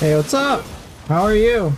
Hey, what's up? How are you?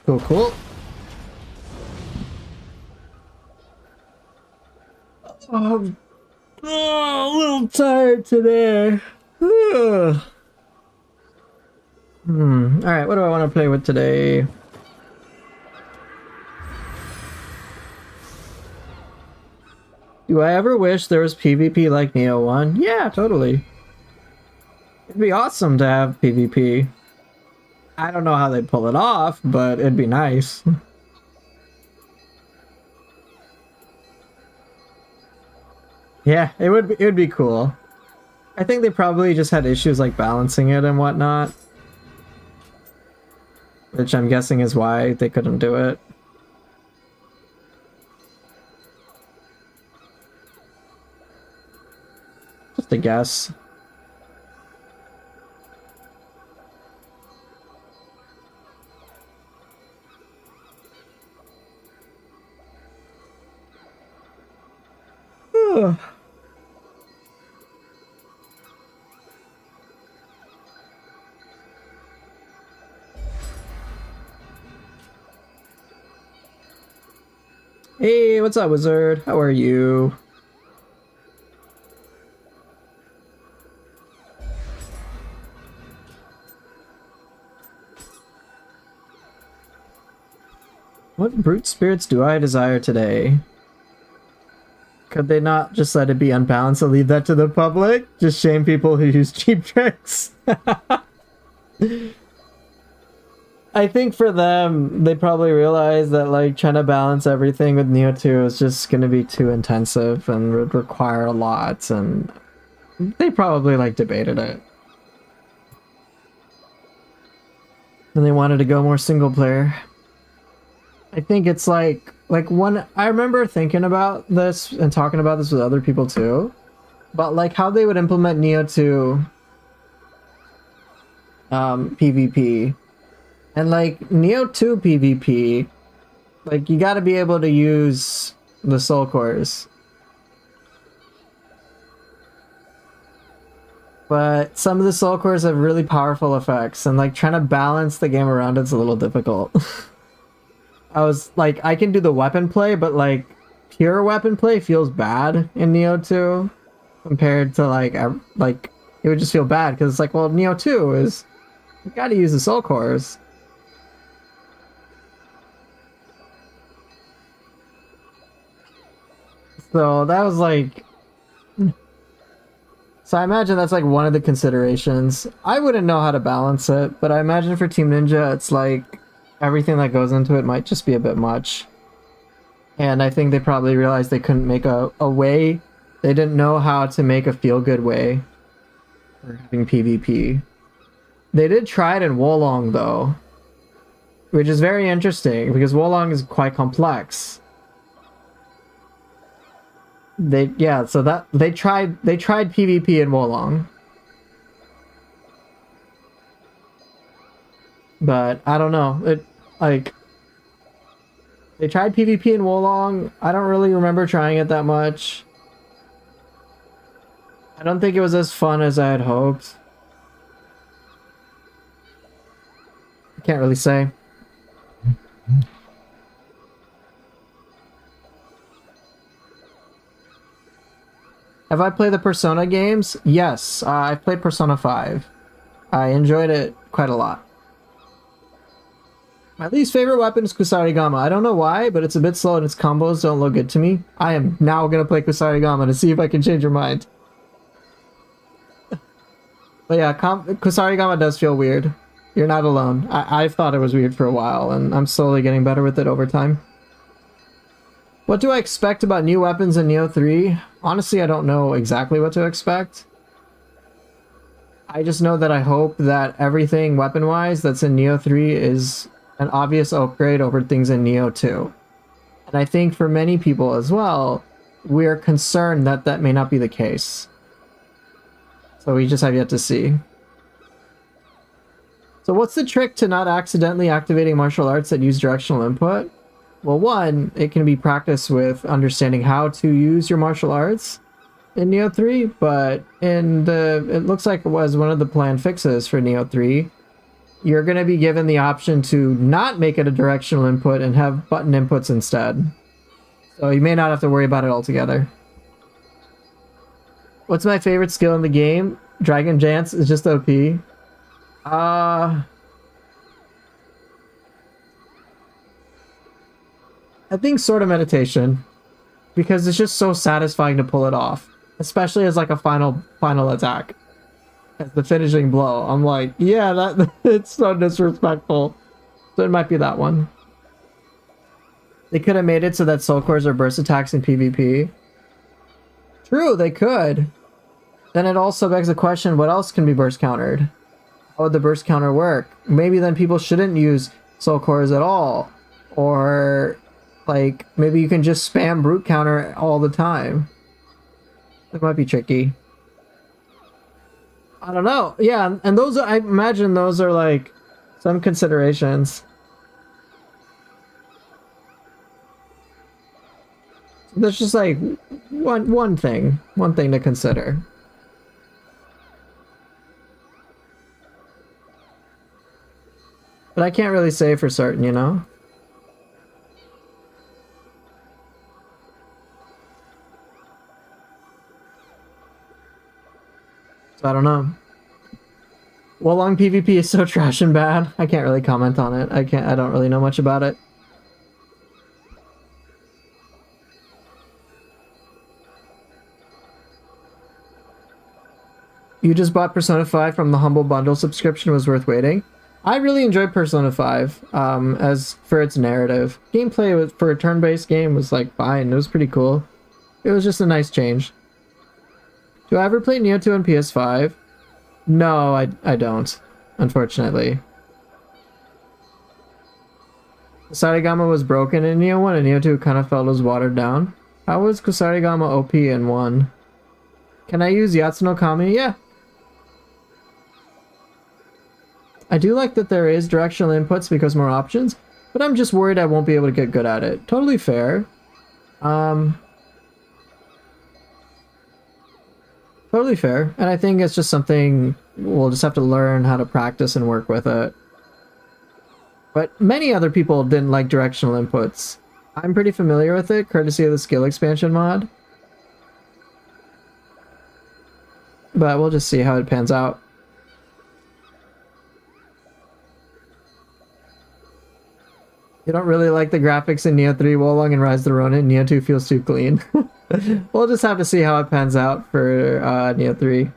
Cool, cool. Oh, a little tired today. Ugh. Alright, what do I want to play with today? Do I ever wish there was PvP like Nioh 1? Yeah, totally. It'd be awesome to have PvP. I don't know how they'd pull it off, but it'd be nice. Yeah, it would be cool. I think they probably just had issues like balancing it and whatnot. Which I'm guessing is why they couldn't do it. Just a guess. Ugh. Hey, what's up, wizard? How are you? What brute spirits do I desire today? Could they not just let it be unbalanced and leave that to the public? Just shame people who use cheap tricks. I think for them, they probably realize that like trying to balance everything with Nioh 2 is just going to be too intensive and would require a lot, and they probably like debated it. And they wanted to go more single player. I think it's like one. I remember thinking about this and talking about this with other people too, but like how they would implement Nioh 2 PvP, and like Nioh 2 PvP, like you got to be able to use the soul cores, but some of the soul cores have really powerful effects, and like trying to balance the game around it's a little difficult. I was like, I can do the weapon play, but like pure weapon play feels bad in Nioh 2 compared to like it would just feel bad because it's like, well, Nioh 2 is you got to use the soul cores. So that was like, so I imagine that's like one of the considerations. I wouldn't know how to balance it, but I imagine for Team Ninja, it's like everything that goes into it might just be a bit much. And I think they probably realized they couldn't make a way. They didn't know how to make a feel-good way for having PvP. They did try it in Wolong, though, which is very interesting because Wolong is quite complex. So that they tried PvP in Wolong. But I don't know. They tried PvP in Wolong. I don't really remember trying it that much. I don't think it was as fun as I had hoped. I can't really say. Have I played the Persona games? Yes, I've played Persona 5. I enjoyed it quite a lot. My least favorite weapon is Kusarigama. I don't know why, but it's a bit slow and its combos don't look good to me. I am now going to play Kusarigama to see if I can change your mind. But yeah, Kusarigama does feel weird. You're not alone. I've thought it was weird for a while, and I'm slowly getting better with it over time. What do I expect about new weapons in Nioh 3? Honestly, I don't know exactly what to expect. I just know that I hope that everything weapon-wise that's in Nioh 3 is an obvious upgrade over things in Nioh 2. And I think for many people as well, we're concerned that that may not be the case. So we just have yet to see. So what's the trick to not accidentally activating martial arts that use directional input? Well, one, it can be practiced with understanding how to use your martial arts in Nioh 3, but it looks like it was one of the planned fixes for Nioh 3. You're going to be given the option to not make it a directional input and have button inputs instead. So you may not have to worry about it altogether. What's my favorite skill in the game? Dragon Dance is just OP. I think Sword of Meditation, because it's just so satisfying to pull it off, especially as like a final attack, as the finishing blow. I'm like, yeah, that it's so disrespectful. So it might be that one. They could have made it so that soul cores are burst attacks in PvP. True, they could. Then it also begs the question, what else can be burst countered? How would the burst counter work? Maybe then people shouldn't use soul cores at all, or like, maybe you can just spam brute counter all the time. It might be tricky. I don't know. Yeah, and those are, I imagine those are like some considerations. There's just like one thing to consider. But I can't really say for certain, you know? So I don't know. Wolong PvP is so trash and bad. I can't really comment on it. I don't really know much about it. You just bought Persona 5 from the Humble Bundle subscription, was worth waiting. I really enjoyed Persona 5 as for its narrative. Gameplay for a turn-based game was like fine. It was pretty cool. It was just a nice change. Do I ever play Nioh 2 on PS5? No, I don't, unfortunately. Kusarigama was broken in Nioh 1 and Nioh 2 kind of felt it was watered down. How was Kusarigama OP in 1? Can I use Yatsu no Kami? Yeah. I do like that there is directional inputs because more options, but I'm just worried I won't be able to get good at it. Totally fair. Totally fair. And I think it's just something we'll just have to learn how to practice and work with it. But many other people didn't like directional inputs. I'm pretty familiar with it, courtesy of the skill expansion mod. But we'll just see how it pans out. You don't really like the graphics in Nioh 3, Wolong, and Rise of the Ronin. Nioh 2 feels too clean. We'll just have to see how it pans out for Nioh 3.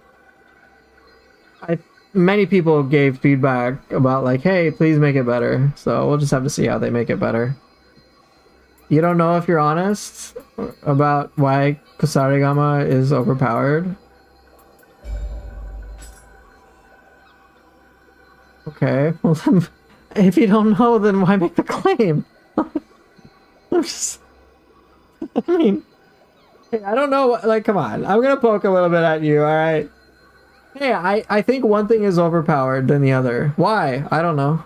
Many people gave feedback about like, hey, please make it better. So we'll just have to see how they make it better. You don't know if you're honest about why Kusarigama is overpowered? Okay, well then, if you don't know, then why make the claim? I'm just, I mean, hey, I don't know, like, come on. I'm gonna poke a little bit at you, alright? Hey, I think one thing is overpowered than the other. Why? I don't know.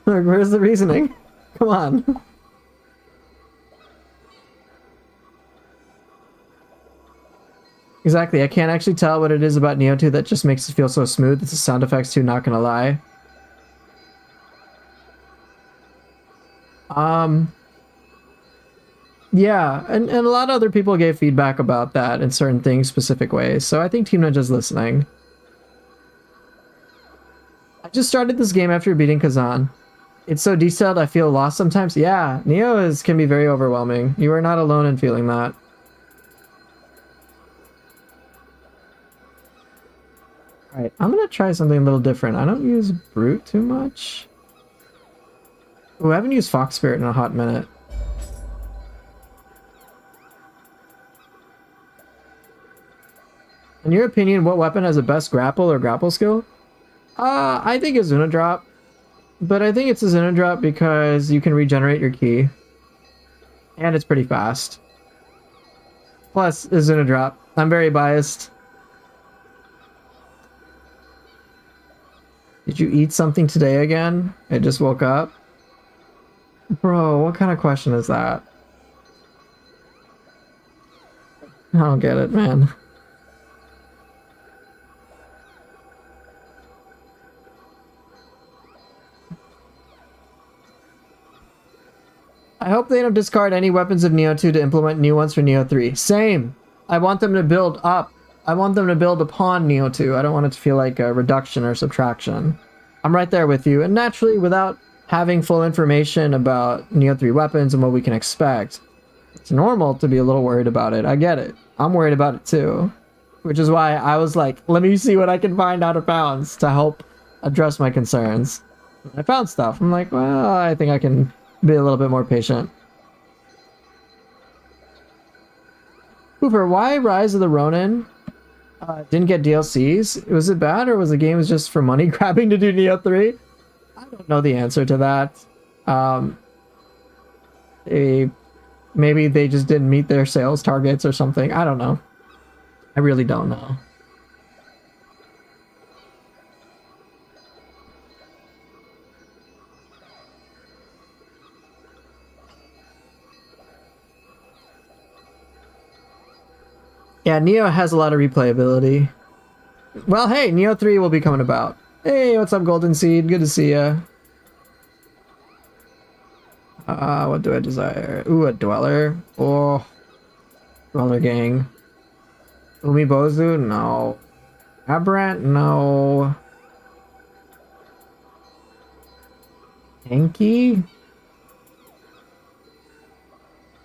Look, where's the reasoning? Come on. Exactly, I can't actually tell what it is about Nioh 2 that just makes it feel so smooth. It's the sound effects too, not gonna lie. Yeah, and a lot of other people gave feedback about that in certain things, specific ways, so I think Team Ninja's listening. I just started this game after beating Kazan. It's so detailed I feel lost sometimes. Yeah, Nioh can be very overwhelming. You are not alone in feeling that. Alright, I'm gonna try something a little different. I don't use Brute too much. Ooh, I haven't used Fox Spirit in a hot minute. In your opinion, what weapon has the best grapple or grapple skill? I think it's Zuna Drop. But I think it's a Zuna Drop because you can regenerate your ki. And it's pretty fast. Plus, a Zuna Drop. I'm very biased. Did you eat something today again? I just woke up. Bro, what kind of question is that? I don't get it, man. I hope they don't discard any weapons of Nioh 2 to implement new ones for Nioh 3. Same! I want them to build up. I want them to build upon Nioh 2. I don't want it to feel like a reduction or subtraction. I'm right there with you. And naturally, without having full information about Nioh 3 weapons and what we can expect, it's normal to be a little worried about it. I get it. I'm worried about it too. Which is why I was like, let me see what I can find out of bounds to help address my concerns. I found stuff. I'm like, well, I think I can be a little bit more patient. Hoover, why Rise of the Ronin didn't get DLCs? Was it bad, or was the game just for money grabbing to do Nioh 3? I don't know the answer to that. Maybe they just didn't meet their sales targets or something. I don't know. I really don't know. Yeah, Nioh has a lot of replayability. Well, hey, Nioh 3 will be coming about. Hey, what's up, Golden Seed? Good to see ya. What do I desire? Ooh, a Dweller. Oh, Dweller Gang. Umibozu? No. Aberrant? No. Hanky?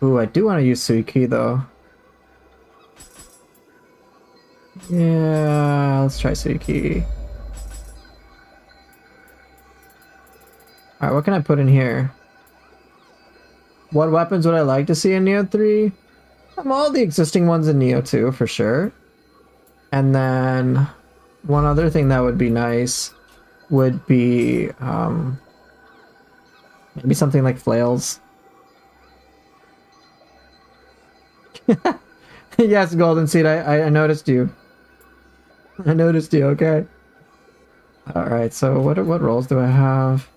Ooh, I do want to use Suiki, though. Yeah, let's try Suiki. Alright, what can I put in here? What weapons would I like to see in Nioh 3? All the existing ones in Nioh 2, for sure. And then one other thing that would be nice would be maybe something like flails. Yes, Golden Seed, I noticed you. I noticed you, okay. Alright, so what roles do I have?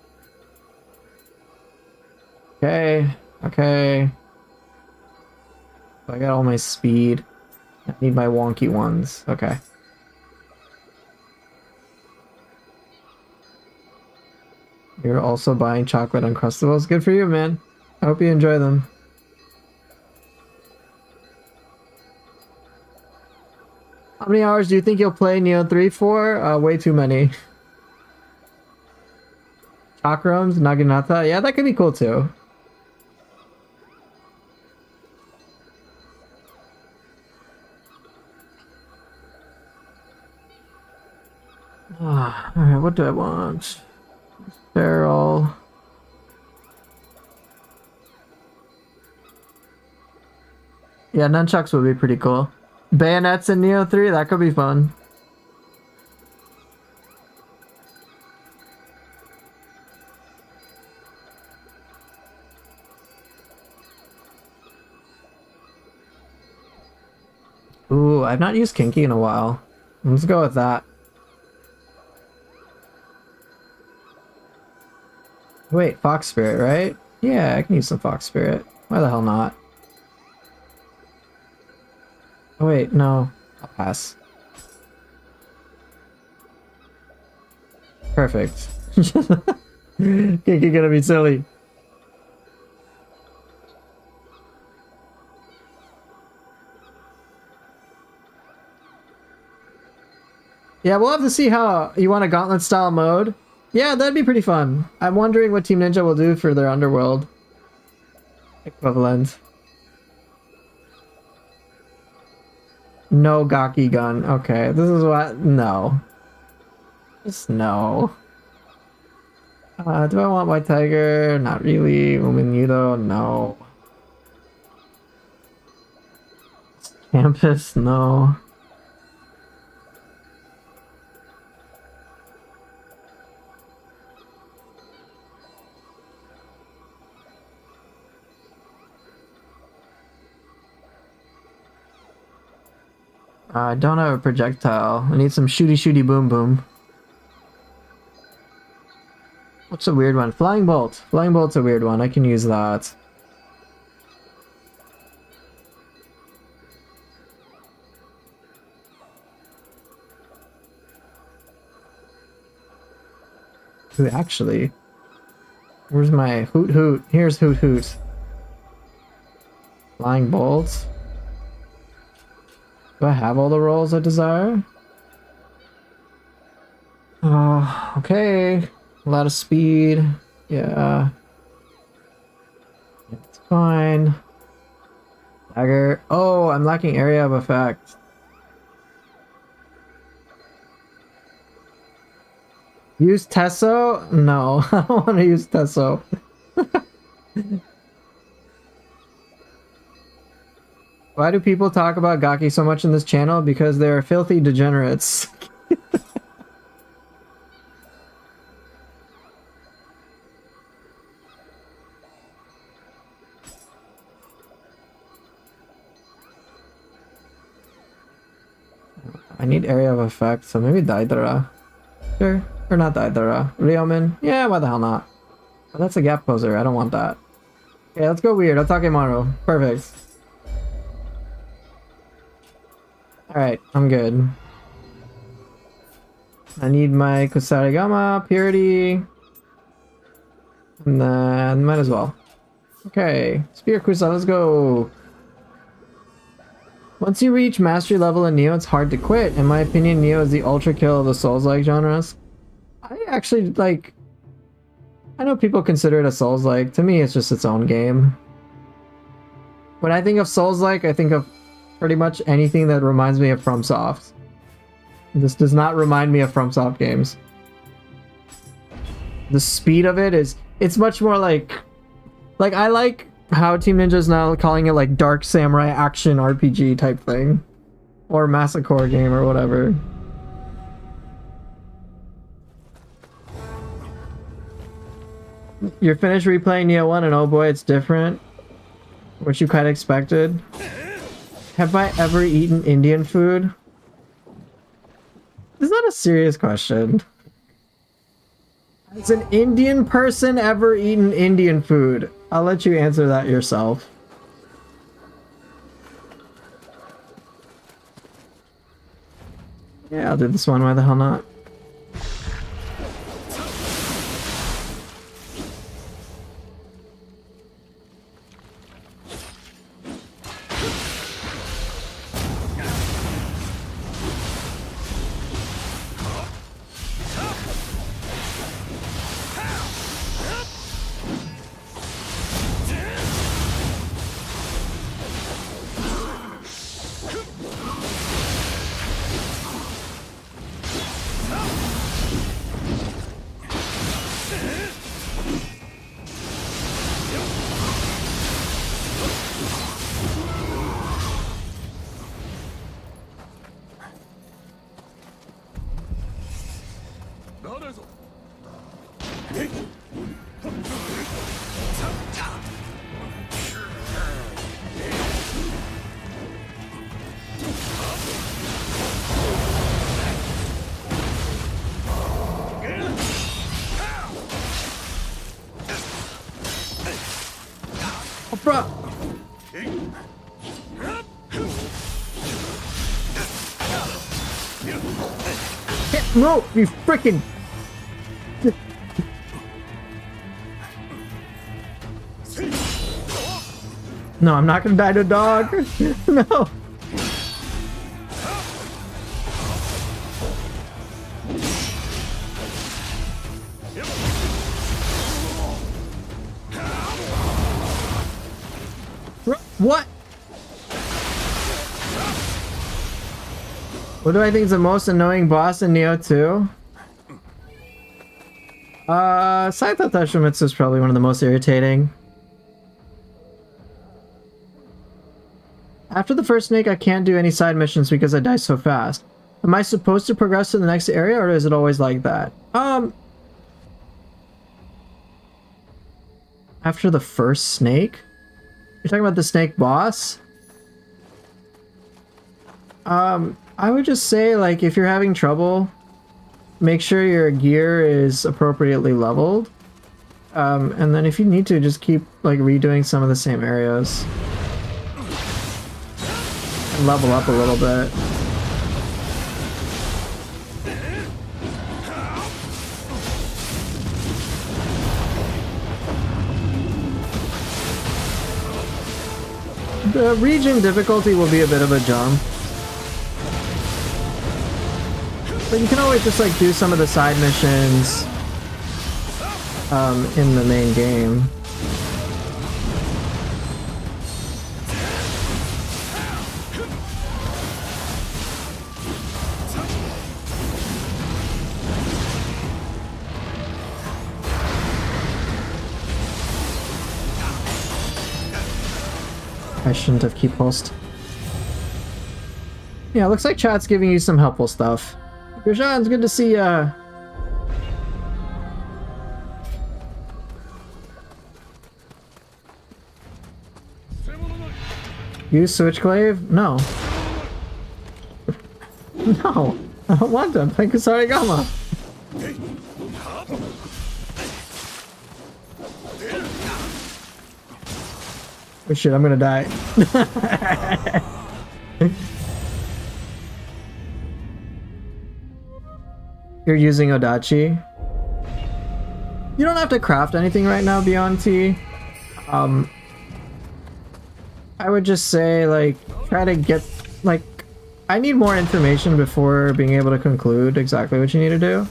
Okay, okay. I got all my speed. I need my wonky ones. Okay. You're also buying chocolate Uncrustables. Good for you, man. I hope you enjoy them. How many hours do you think you'll play Nioh 3 for? Way too many. Chakrams, Naginata. Yeah, that could be cool too. Alright, what do I want? Barrel. Yeah, nunchucks would be pretty cool. Bayonets in Nioh 3, that could be fun. Ooh, I've not used Kinky in a while. Let's go with that. Wait, Fox Spirit, right? Yeah, I can use some Fox Spirit. Why the hell not? Oh wait, no. I'll pass. Perfect. Kinky gonna be silly. Yeah, we'll have to see how you want a gauntlet style mode. Yeah, that'd be pretty fun. I'm wondering what Team Ninja will do for their underworld equivalent. No Gaki gun. Okay, this is what. No. Just no. Do I want White Tiger? Not really. Woman Yudo? No. Campus? No. I don't have a projectile. I need some shooty shooty boom boom. What's a weird one? Flying Bolt. Flying Bolt's a weird one. I can use that. Ooh, actually, where's my Hoot Hoot? Here's Hoot Hoot. Flying Bolt. Do I have all the rolls I desire? Oh, okay. A lot of speed. Yeah. It's fine. Dagger. Oh, I'm lacking area of effect. Use Tesso? No, I don't want to use Tesso. Why do people talk about Gaki so much in this channel? Because they're filthy degenerates. I need area of effect, so maybe Daidara. Sure. Or not Daidara. Ryomen? Yeah, why the hell not? Oh, that's a gap poser. I don't want that. Okay, let's go weird. Otakemaru. Perfect. Alright, I'm good. I need my Kusarigama, Purity. And then might as well. Okay, Spear Kusa, let's go. Once you reach mastery level in Nioh, it's hard to quit. In my opinion, Nioh is the ultra kill of the Souls-like genres. I actually, like... I know people consider it a Souls-like. To me, it's just its own game. When I think of Souls-like, I think of pretty much anything that reminds me of FromSoft. This does not remind me of FromSoft games. The speed of it is... It's much more like... Like, I like how Team Ninja is now calling it like Dark Samurai Action RPG type thing. Or Massacre game or whatever. You're finished replaying Nioh 1 and oh boy, it's different. What you kind of expected. Have I ever eaten Indian food? Is that a serious question? Has an Indian person ever eaten Indian food? I'll let you answer that yourself. Yeah, I'll do this one. Why the hell not? No, you freaking. No, I'm not gonna die to a dog. No. What? What do I think is the most annoying boss in Nioh 2? Saito Teshimitsu is probably one of the most irritating. After the first snake, I can't do any side missions because I die so fast. Am I supposed to progress to the next area, or is it always like that? After the first snake? You're talking about the snake boss? I would just say, like, if you're having trouble, make sure your gear is appropriately leveled. And then if you need to, just keep, like, redoing some of the same areas. And level up a little bit. The region difficulty will be a bit of a jump. But you can always just like do some of the side missions in the main game. I shouldn't have keep post. Yeah, looks like chat's giving you some helpful stuff. Grishan, it's good to see ya. Use Switchclave? No. No. I don't want to. I'm playing Kusarigama. Oh shit, I'm gonna die. You're using Odachi. You don't have to craft anything right now beyond T. I would just say, like, try to get, like, I need more information before being able to conclude exactly what you need to do.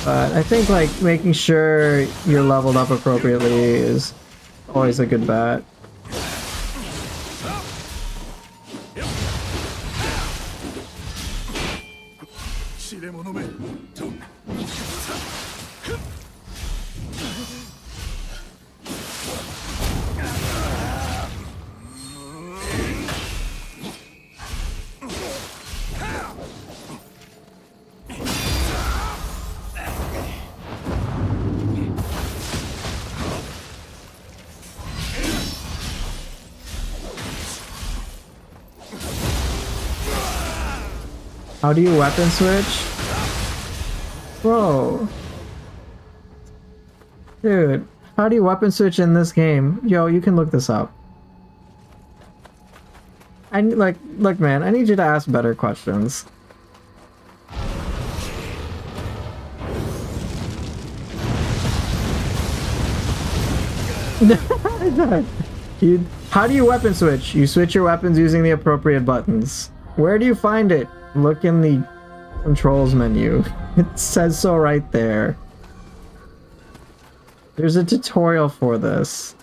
But I think, like, making sure you're leveled up appropriately is always a good bet. How do you weapon switch? Bro. Dude, how do you weapon switch in this game? Yo, you can look this up. Look man, I need you to ask better questions. How do you weapon switch? You switch your weapons using the appropriate buttons. Where do you find it? Look in the controls menu. It says so right there. There's a tutorial for this.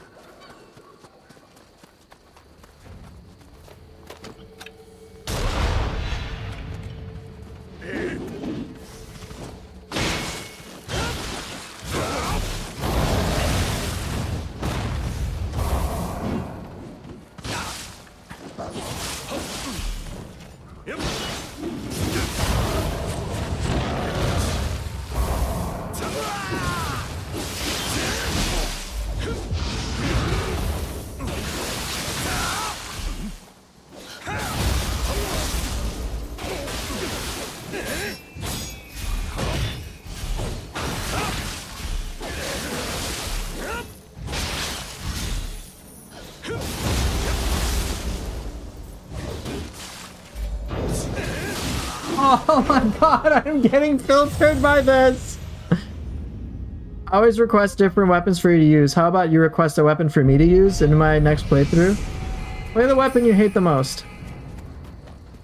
Oh my god, I'm getting filtered by this! I always request different weapons for you to use. How about you request a weapon for me to use in my next playthrough? Play the weapon you hate the most.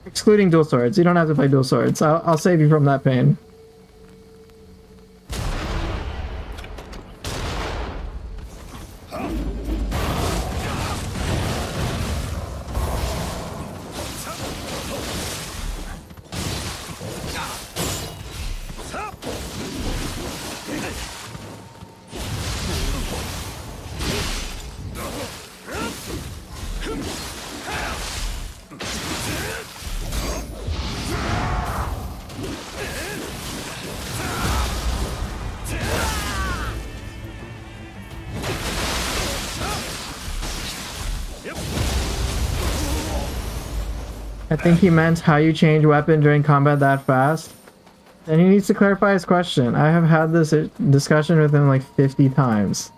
Excluding dual swords. You don't have to play dual swords. I'll save you from that pain. I think he meant how you change weapon during combat that fast. And he needs to clarify his question. I have had this discussion with him like 50 times.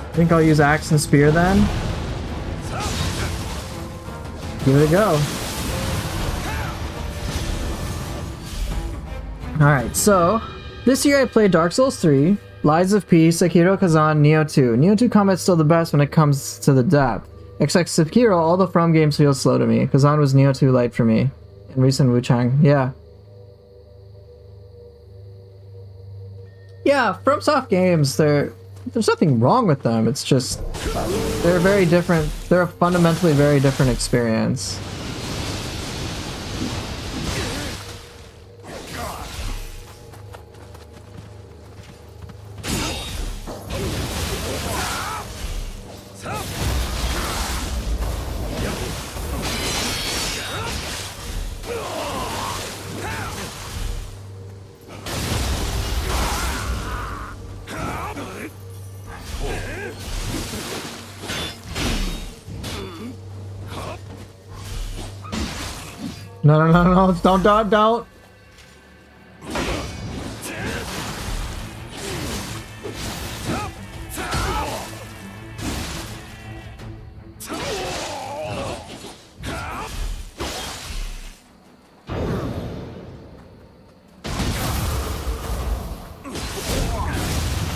I think I'll use axe and spear then. Give it a go. Alright, so this year I played Dark Souls 3, Lies of P, Sekiro, Kazan, Nioh 2. Nioh 2 combat's still the best when it comes to the depth. Except Sekiro, all the From games feel slow to me. Kazan was Nioh 2 light for me. In recent Wuchang, yeah. Yeah, FromSoft games, there's nothing wrong with them, it's just they're very different. They're a fundamentally very different experience. No, don't.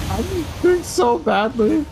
I'm doing so badly.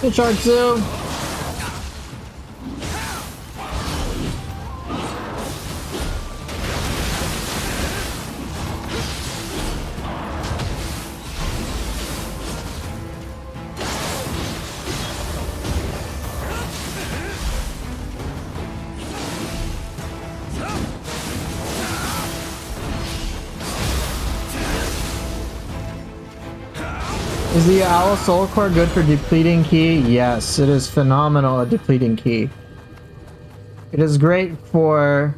Good charge, Zoo. Is the Owl Soul Core good for depleting ki? Yes, it is phenomenal at depleting ki. It is great for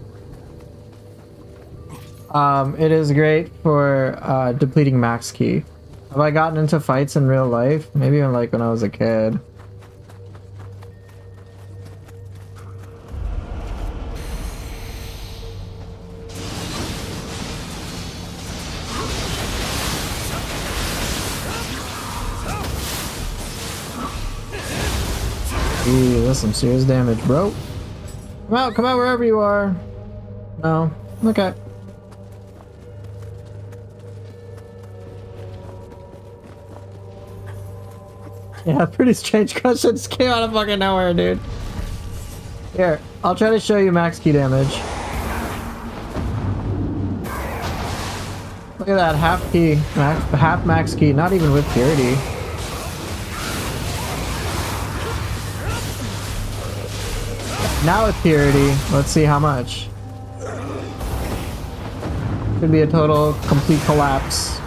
depleting max ki. Have I gotten into fights in real life? Maybe even like when I was a kid. Eee, that's some serious damage, bro. Come out wherever you are. No? Okay. Yeah, pretty strange question just came out of fucking nowhere, dude. Here, I'll try to show you max ki damage. Look at that, half ki, half max ki, not even with purity. Now with purity, let's see how much. Could be a total, complete collapse.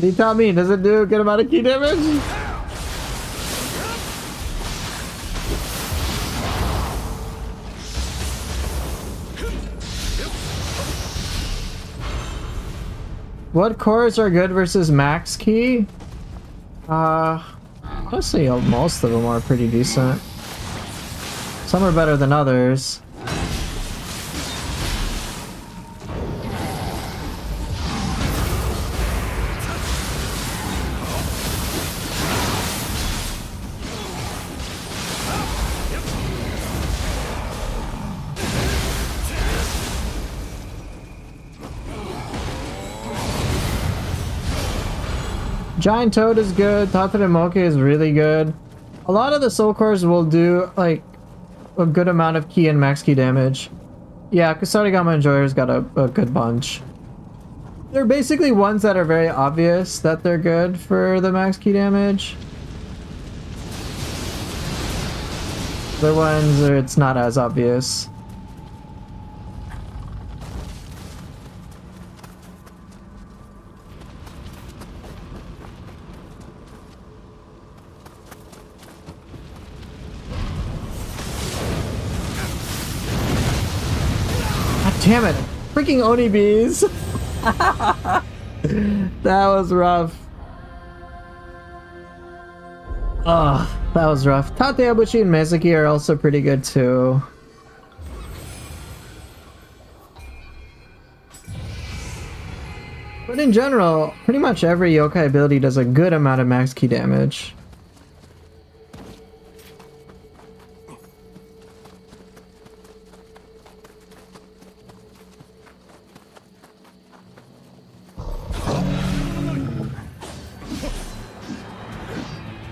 You tell me, does it do a good amount of ki damage? What cores are good versus max ki? Honestly, most of them are pretty decent. Some are better than others. Giant Toad is good. Tataramoke is really good. A lot of the soul cores will do like a good amount of ki and max ki damage. Yeah, Kusarigama Enjoyer's got a good bunch. They're basically ones that are very obvious that they're good for the max ki damage. The ones where it's not as obvious. Damn it! Freaking Oni bees! That was rough. Ugh, that was rough. Tateabushi and Mezuki are also pretty good too. But in general, pretty much every yokai ability does a good amount of max ki damage.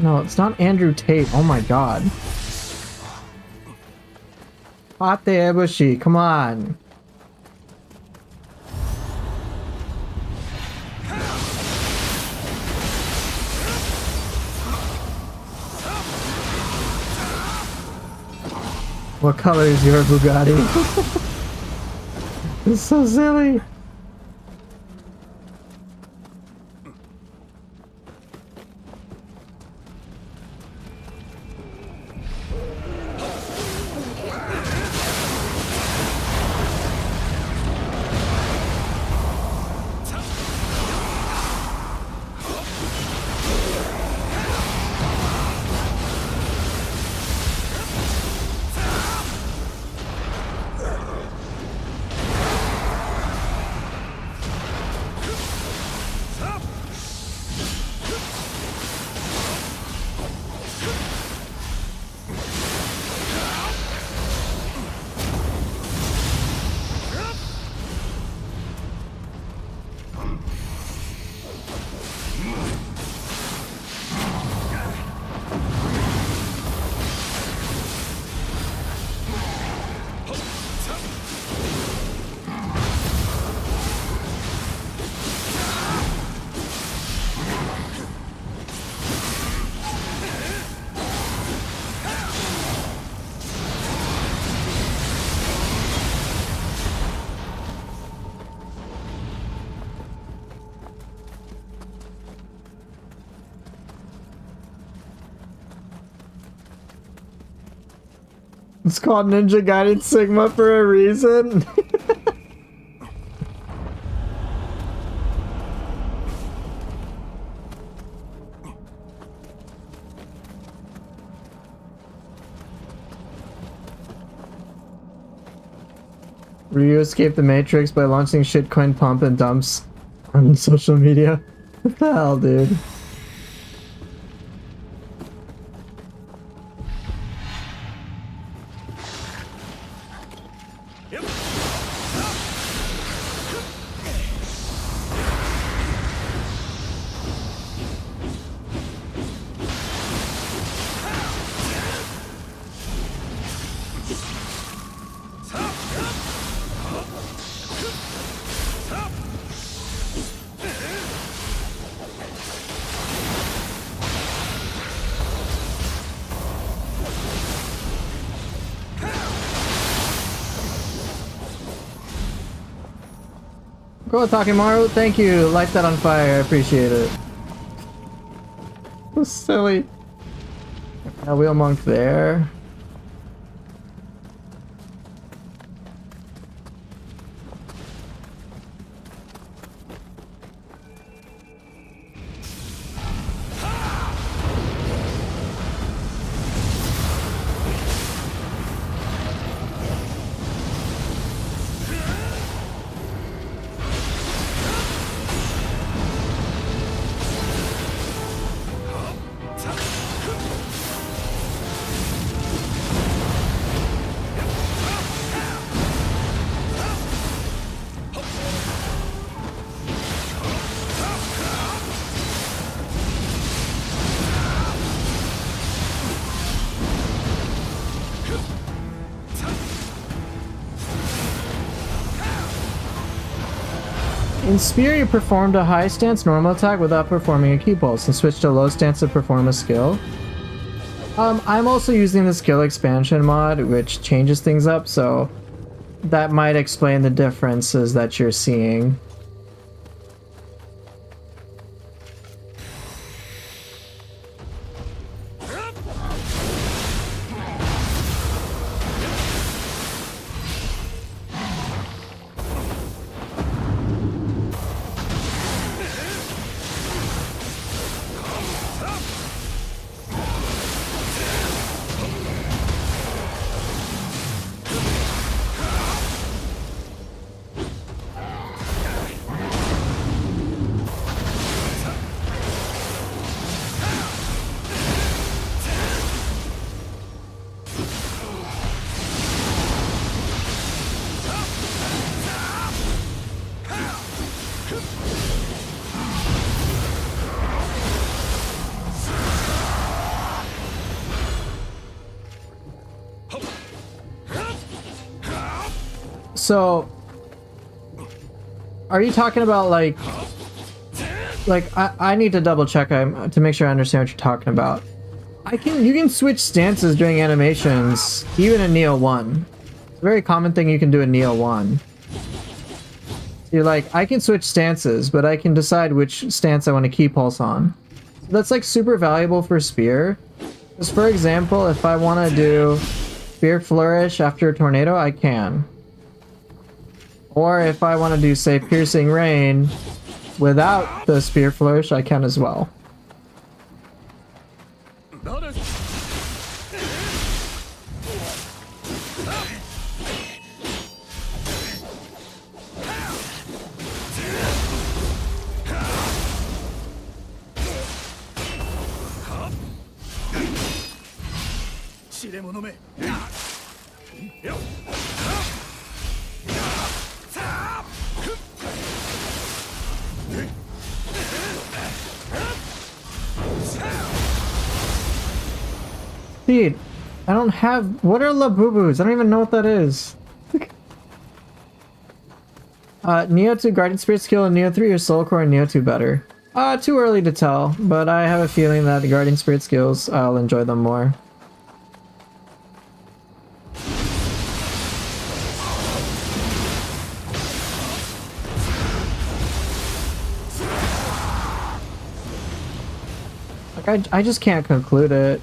No, it's not Andrew Tate. Oh my god. Tateabushi, come on. What color is your Bugatti? It's so silly. It's called Ninja Gaiden Sigma for a reason. Ryu escaped the Matrix by launching shitcoin pump and dumps on social media. What the hell, dude? Go Takimaru, thank you. Light that on fire, I appreciate it. So silly. Wheel monk there. In Spear, you performed a high stance normal attack without performing a key pulse and switched to low stance to perform a skill. I'm also using the skill expansion mod, which changes things up, so that might explain the differences that you're seeing. So, are you talking about like I need to double check to make sure I understand what you're talking about. You can switch stances during animations, even in Nioh 1. It's a very common thing you can do in Nioh 1. You're like, I can switch stances, but I can decide which stance I want to key pulse on. So that's like super valuable for Spear. Because for example, if I want to do Spear Flourish after a tornado, I can. Or if I want to do, say, Piercing Rain without the Spear Flourish, I can as well. Dude, I don't have... What are Labubus? I don't even know what that is. Nioh 2 Guardian Spirit skill and Nioh 3 or Soul Core and Nioh 2 better? Too early to tell, but I have a feeling that the Guardian Spirit skills, I'll enjoy them more. Like, I just can't conclude it.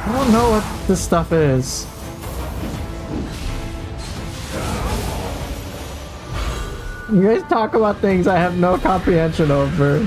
I don't know what this stuff is. You guys talk about things I have no comprehension over.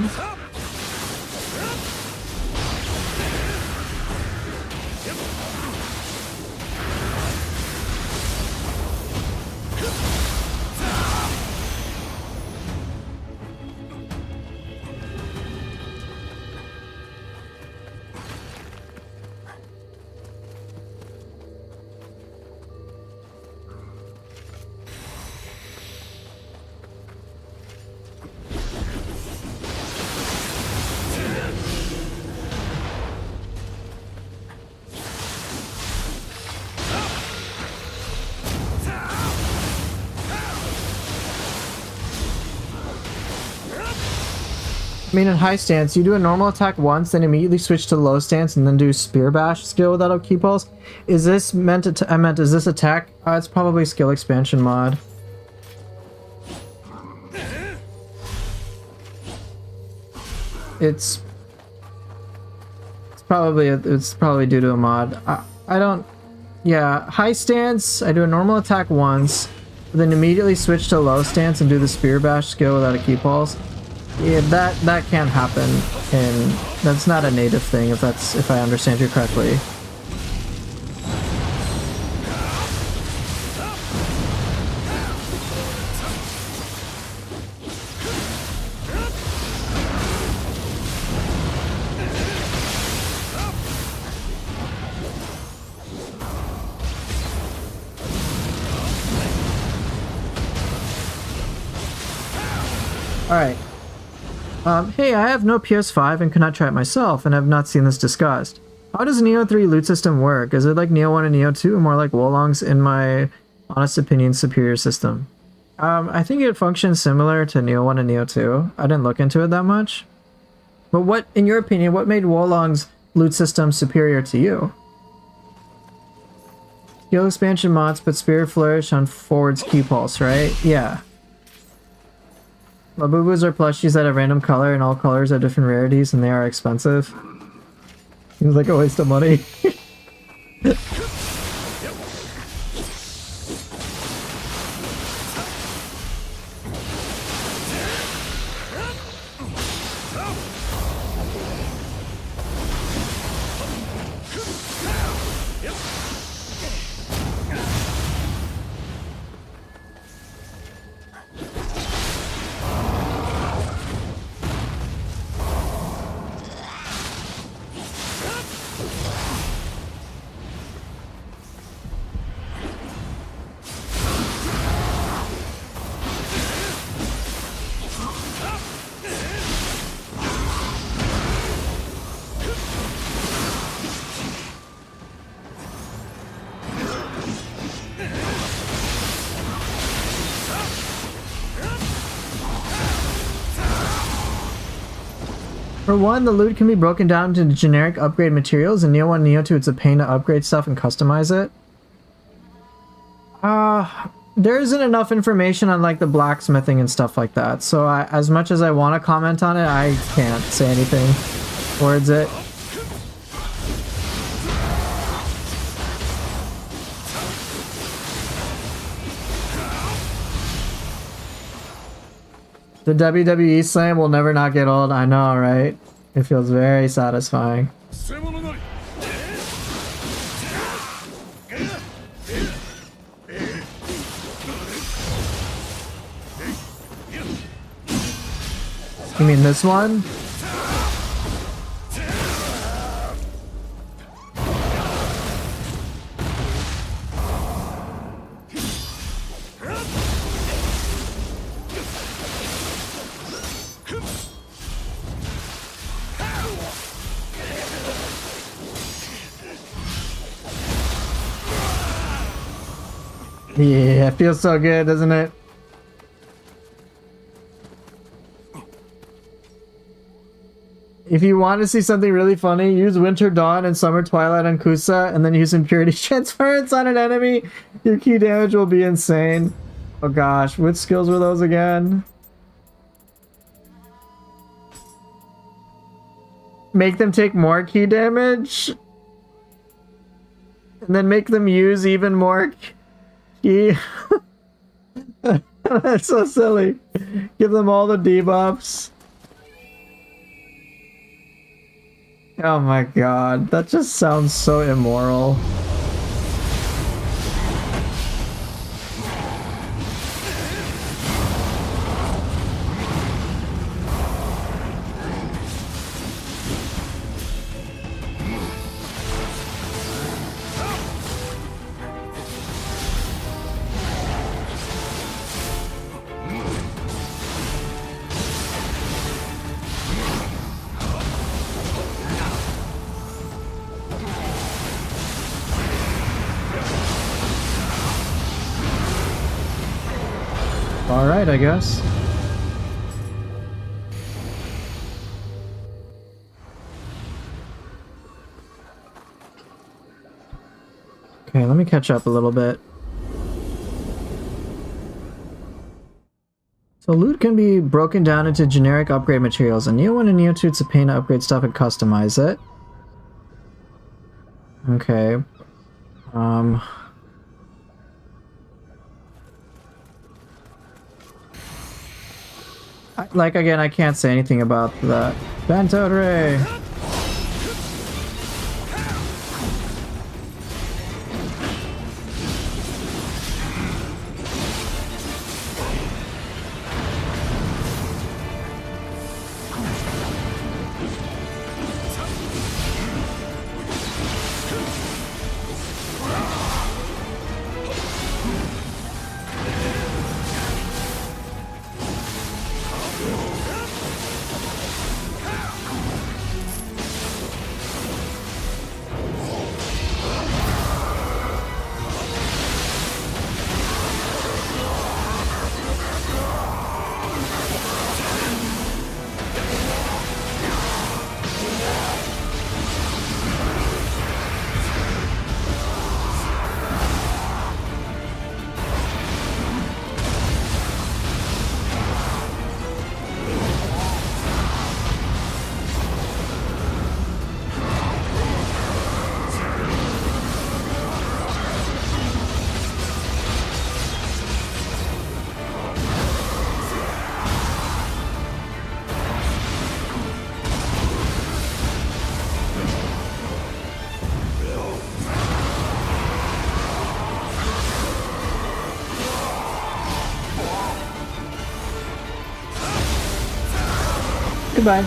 I mean, in high stance, you do a normal attack once, then immediately switch to low stance, and then do spear bash skill without upkeep pulse. Is this meant to? I meant, is this attack? It's probably skill expansion mod. It's probably due to a mod. I don't. Yeah, high stance. I do a normal attack once, then immediately switch to low stance and do the spear bash skill without a key pulse. Yeah, that can't happen, and that's not a native thing. If I understand you correctly. All right. Hey, I have no PS5 and cannot try it myself, and have not seen this discussed. How does Nioh 3 loot system work? Is it like Nioh 1 and Nioh 2, or more like Wolong's, in my honest opinion, superior system? I think it functions similar to Nioh 1 and Nioh 2. I didn't look into it that much. But what, in your opinion, what made Wolong's loot system superior to you? Skill expansion mods put Spirit Flourish on forward's key pulse, right? Yeah. Labubus are plushies that have random color, and all colors have different rarities, and they are expensive. Seems like a waste of money. For one, the loot can be broken down into generic upgrade materials. In Nioh 1 and Nioh 2, it's a pain to upgrade stuff and customize it. There isn't enough information on like the blacksmithing and stuff like that. So as much as I want to comment on it, I can't say anything towards it. The WWE slam will never not get old. I know, right? It feels very satisfying. You mean this one? Yeah, it feels so good, doesn't it? If you want to see something really funny, use Winter Dawn and Summer Twilight on Kusa, and then use Impurity Transference on an enemy. Your key damage will be insane. Oh gosh, which skills were those again? Make them take more key damage? And then make them use even more key. That's so silly. Give them all the debuffs. Oh my god, that just sounds so immoral. Alright, I guess. Okay, let me catch up a little bit. So loot can be broken down into generic upgrade materials. In Nioh 1 and Nioh 2, it's a pain to upgrade stuff and customize it. Okay. Like, again, I can't say anything about that. Bento Ray! Goodbye.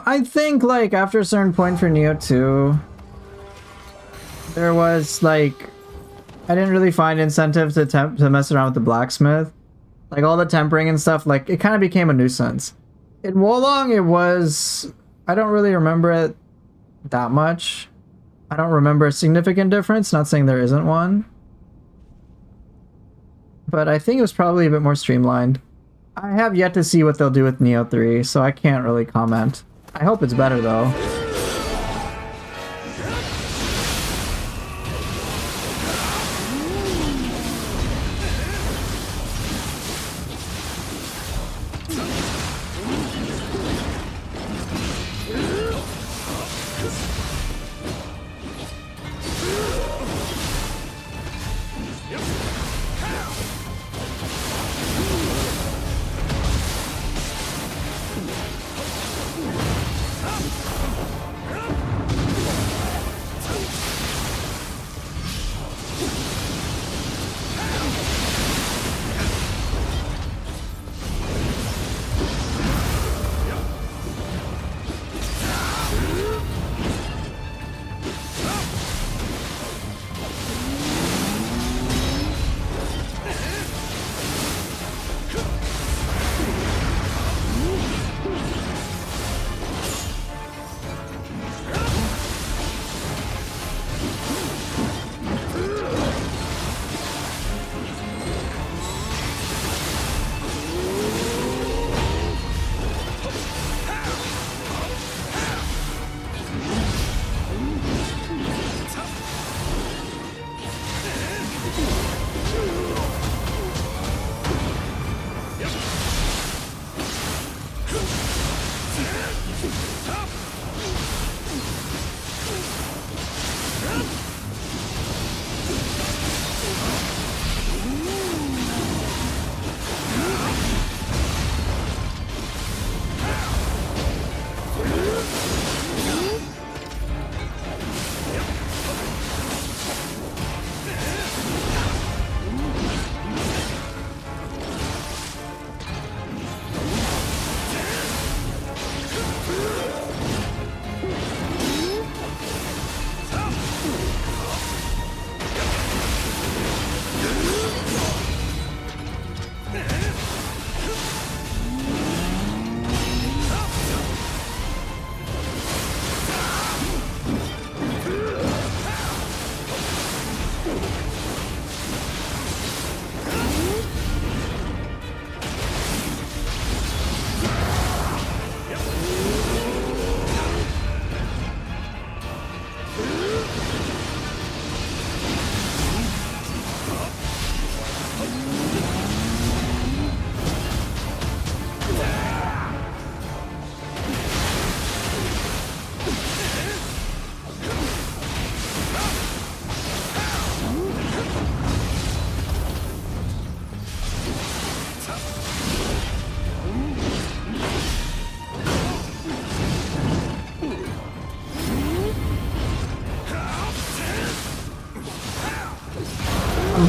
I think, like, after a certain point for Nioh 2, there was, like, I didn't really find incentive to mess around with the blacksmith. Like, all the tempering and stuff, like, it kind of became a nuisance. In Wolong, it was... I don't really remember it that much. I don't remember a significant difference, not saying there isn't one. But I think it was probably a bit more streamlined. I have yet to see what they'll do with Nioh 3, so I can't really comment. I hope it's better, though.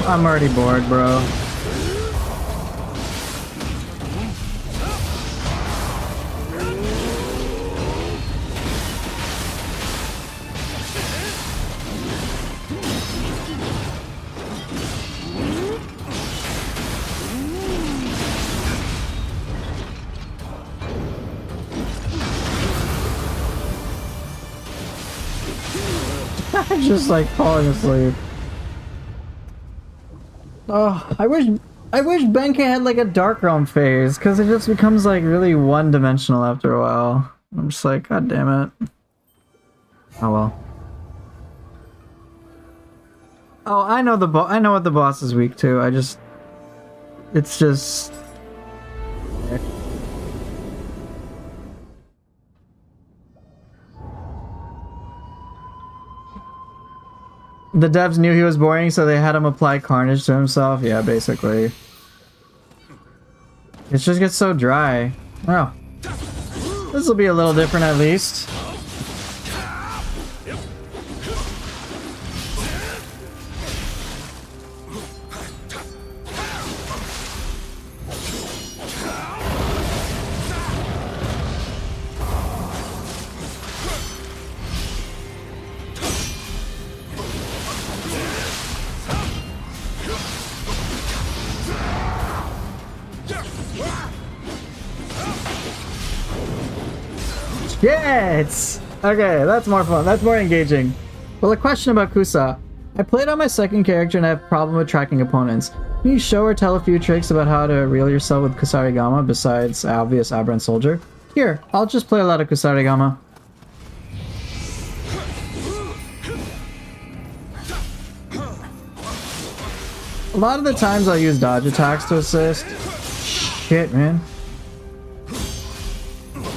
I'm already bored, bro. I'm just like falling asleep. Oh, I wish Benkei had like a Dark Realm phase, because it just becomes like really one-dimensional after a while. I'm just like, god damn it. Oh well. Oh, I know I know what the boss is weak to. It's just. The devs knew he was boring, so they had him apply Carnage to himself. Yeah, basically. It just gets so dry. Well, this will be a little different at least. Yes! Okay, that's more fun. That's more engaging. Well, a question about Kusa. I played on my second character and I have a problem with tracking opponents. Can you show or tell a few tricks about how to reel yourself with Kusarigama besides obvious Aberrant Soldier? Here, I'll just play a lot of Kusarigama. A lot of the times I'll use dodge attacks to assist. Shit, man.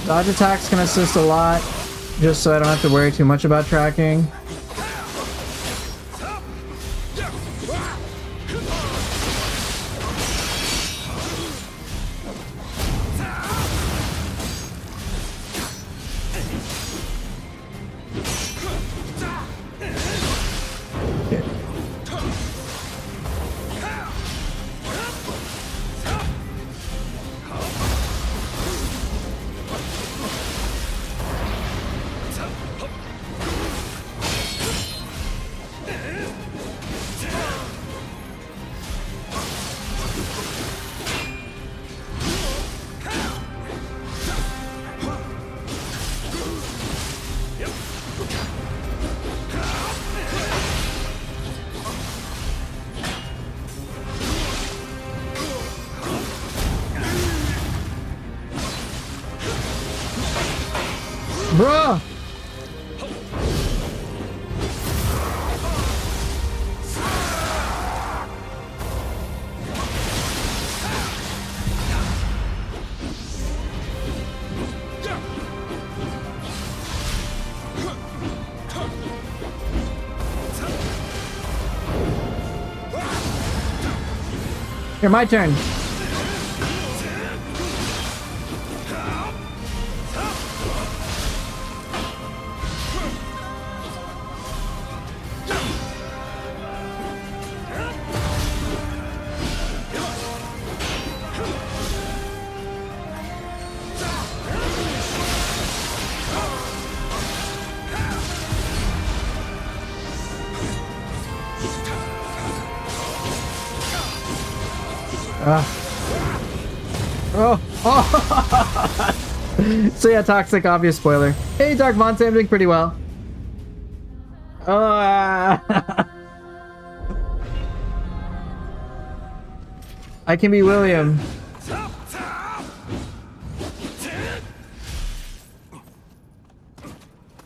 Dodge attacks can assist a lot, just so I don't have to worry too much about tracking. Bruh! Here, my turn. Oh. So yeah, toxic, obvious spoiler. Hey, Dark Monte, I'm doing pretty well. I can be William.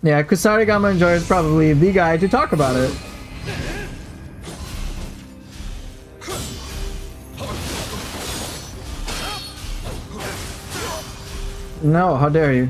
Yeah, Kusarigama Enjoyer is probably the guy to talk about it. No, how dare you?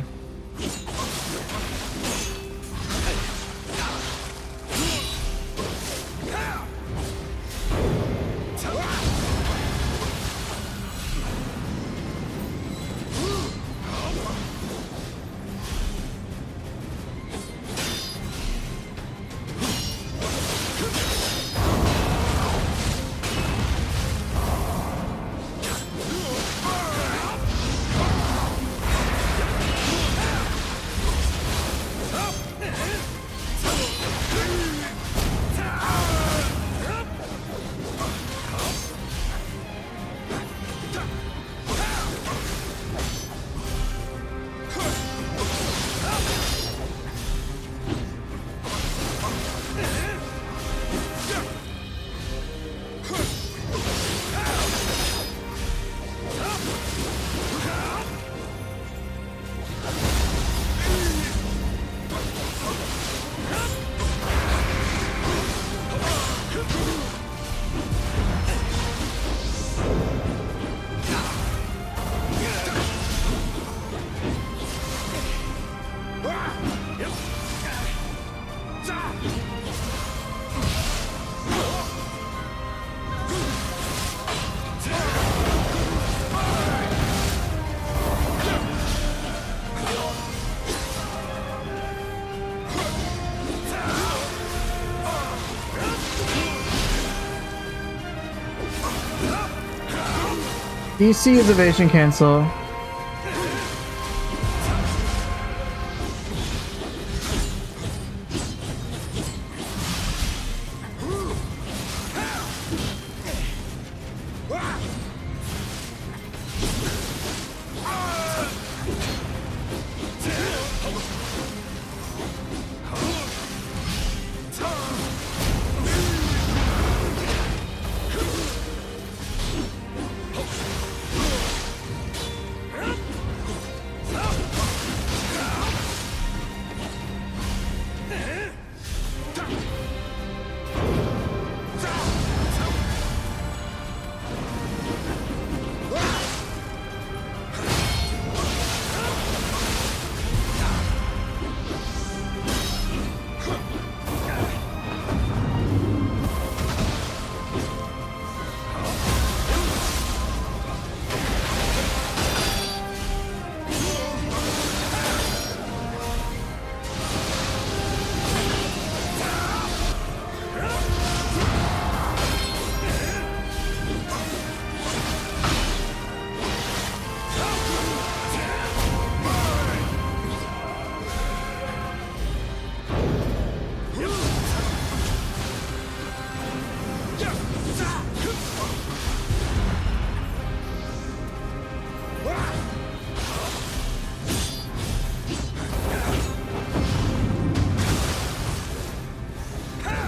DC is evasion cancel.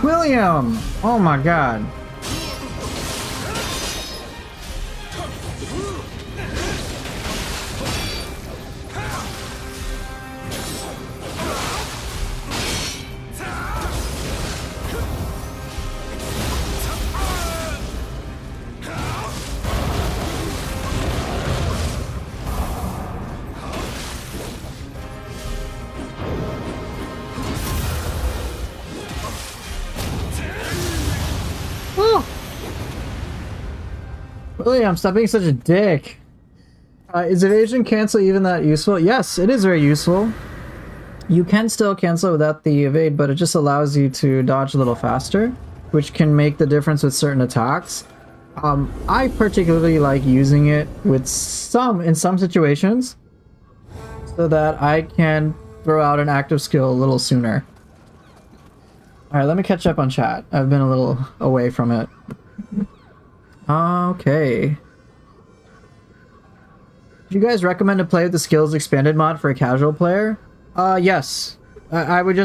William! Oh my god. Woo! William, stop being such a dick. Is evasion cancel even that useful? Yes, it is very useful. You can still cancel without the evade, but it just allows you to dodge a little faster, which can make the difference with certain attacks. I particularly like using it with in some situations so that I can throw out an active skill a little sooner. Alright, let me catch up on chat. I've been a little away from it. Okay. Do you guys recommend to play with the skills expanded mod for a casual player? Yes. I would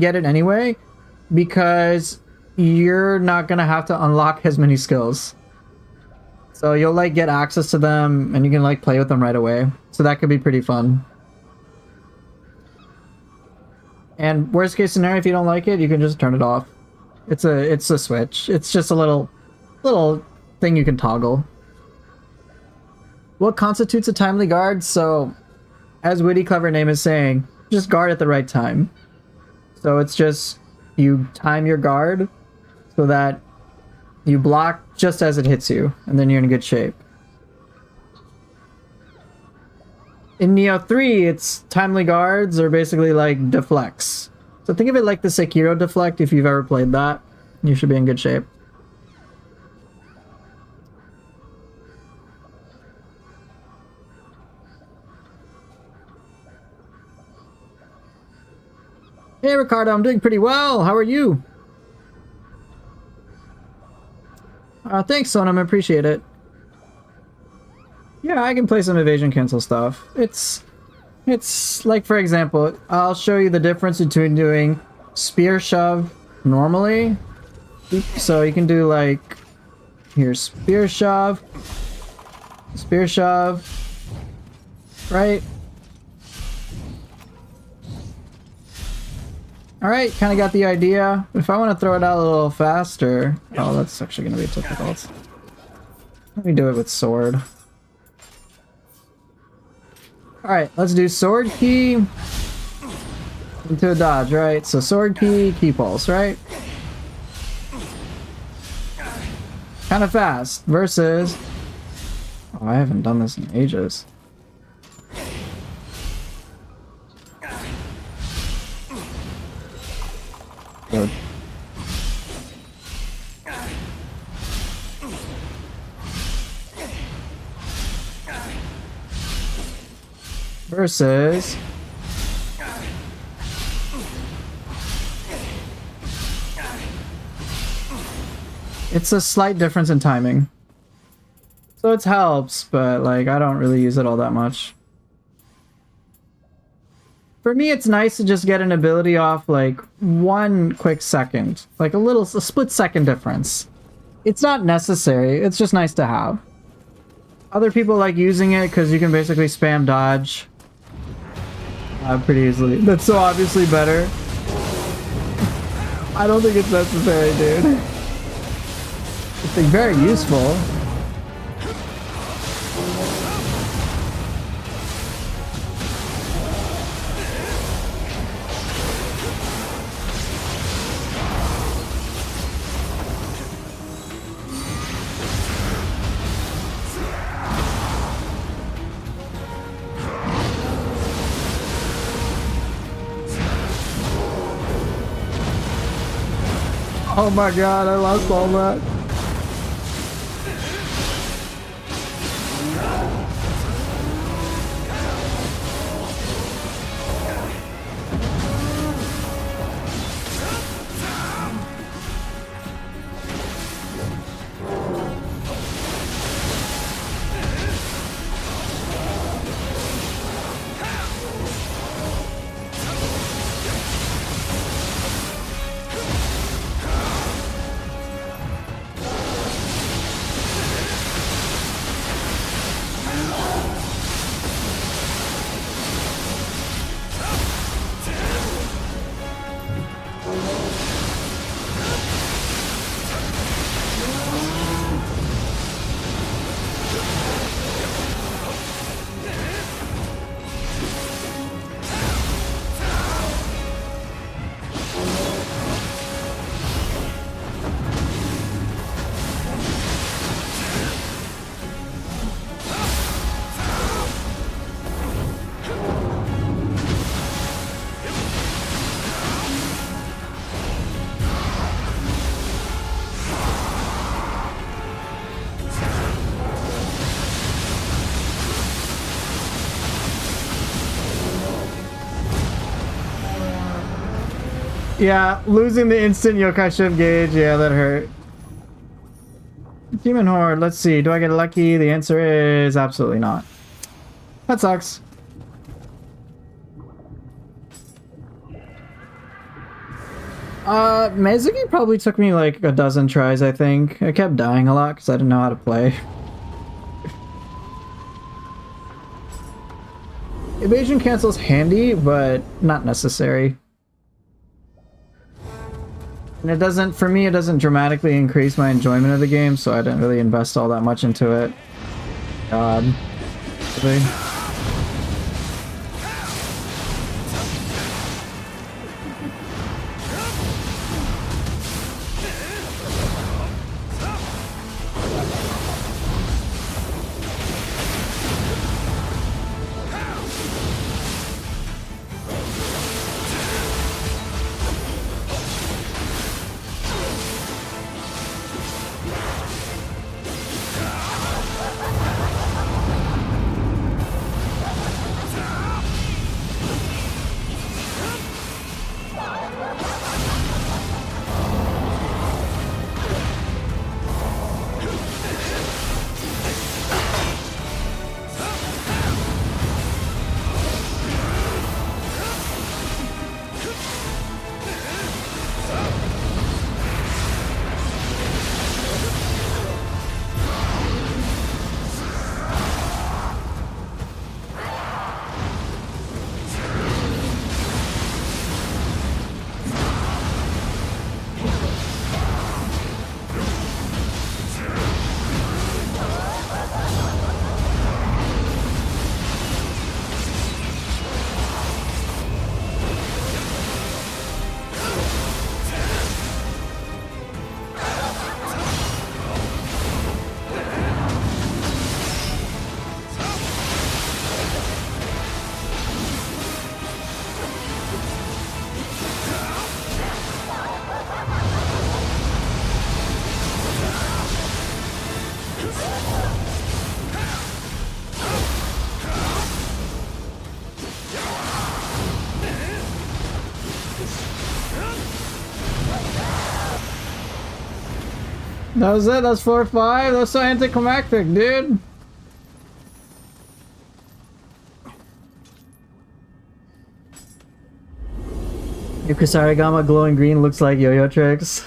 get it anyway, because you're not gonna have to unlock as many skills. So you'll like get access to them and you can like play with them right away. So that could be pretty fun. And worst case scenario, if you don't like it, you can just turn it off. It's a switch. It's just a little thing you can toggle. What constitutes a timely guard? So, as Witty Clever Name is saying, just guard at the right time. So it's just, you time your guard so that you block just as it hits you, and then you're in good shape. In Nioh 3, it's timely guards are basically like deflects. So think of it like the Sekiro deflect if you've ever played that. You should be in good shape. Hey Ricardo, I'm doing pretty well. How are you? Thanks, Sonam. I appreciate it. Yeah, I can play some evasion cancel stuff. It's like, for example, I'll show you the difference between doing spear shove normally. So you can do like, here's spear shove, right? Alright, kind of got the idea. If I want to throw it out a little faster... Oh, that's actually going to be difficult. Let me do it with sword. Alright, let's do sword key into a dodge, right? So sword key, key pulse, right? Kind of fast versus... Oh, I haven't done this in ages. Good. Versus it's a slight difference in timing, so it helps, but like I don't really use it all that much. For me, it's nice to just get an ability off like 1 quick second, like a split second difference. It's not necessary, it's just nice to have. Other people like using it because you can basically spam dodge pretty easily. That's so obviously better. I don't think it's necessary, dude. It's like very useful. Oh my god, I lost all that. Yeah, losing the instant yokai shift gauge, yeah, that hurt. Demon Horde, let's see. Do I get lucky? The answer is absolutely not. That sucks. Mezuki probably took me like a dozen tries, I think. I kept dying a lot because I didn't know how to play. Evasion cancel's handy, but not necessary. And it doesn't, for me, it doesn't dramatically increase my enjoyment of the game, so I didn't really invest all that much into it. God. Really. That was it, that's 4-5. That's so anticlimactic, dude. Your Kusarigama glowing green looks like yo-yo tricks.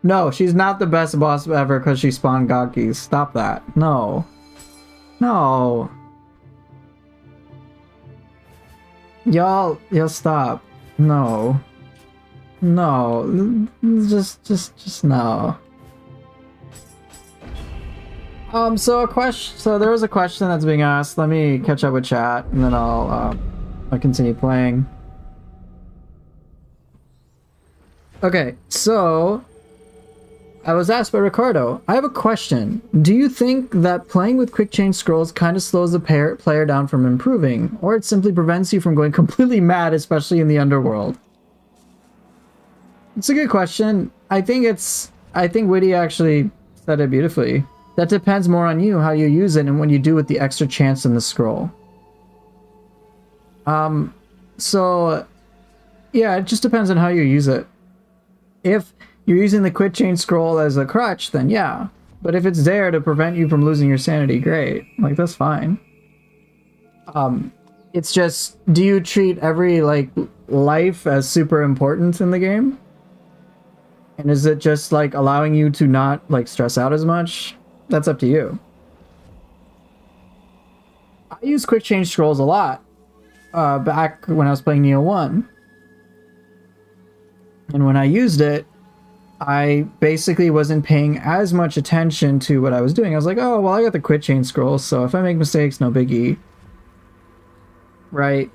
No, she's not the best boss ever because she spawned Gakis. Stop that. No. No. Y'all stop. No. No. Just no. So there was a question that's being asked. Let me catch up with chat and then I'll continue playing. Okay, so I was asked by Ricardo, I have a question. Do you think that playing with quick change scrolls kind of slows the player down from improving, or it simply prevents you from going completely mad, especially in the underworld? It's a good question. I think Witty actually said it beautifully. That depends more on you, how you use it, and what you do with the extra chance in the scroll. So yeah, it just depends on how you use it. If you're using the quick change scroll as a crutch, then yeah. But if it's there to prevent you from losing your sanity, great. Like, that's fine. It's just, do you treat every, like, life as super important in the game? And is it just, like, allowing you to not, like, stress out as much? That's up to you. I use quick change scrolls a lot. Back when I was playing Nioh 1. And when I used it, I basically wasn't paying as much attention to what I was doing. I was like, oh, well, I got the quick change scroll, so if I make mistakes, no biggie. Right?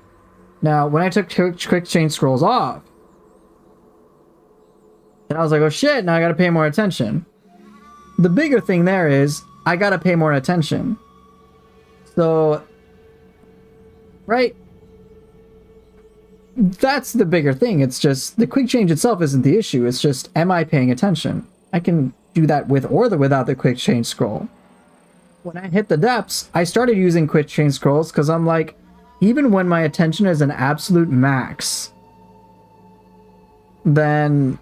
Now, when I took quick change scrolls off, and I was like, oh shit, now I gotta pay more attention. The bigger thing there is, I gotta pay more attention. So, right? That's the bigger thing. It's just the quick change itself isn't the issue. It's just, am I paying attention? I can do that with or without the quick change scroll. When I hit the depths, I started using quick change scrolls because I'm like, even when my attention is an absolute max, then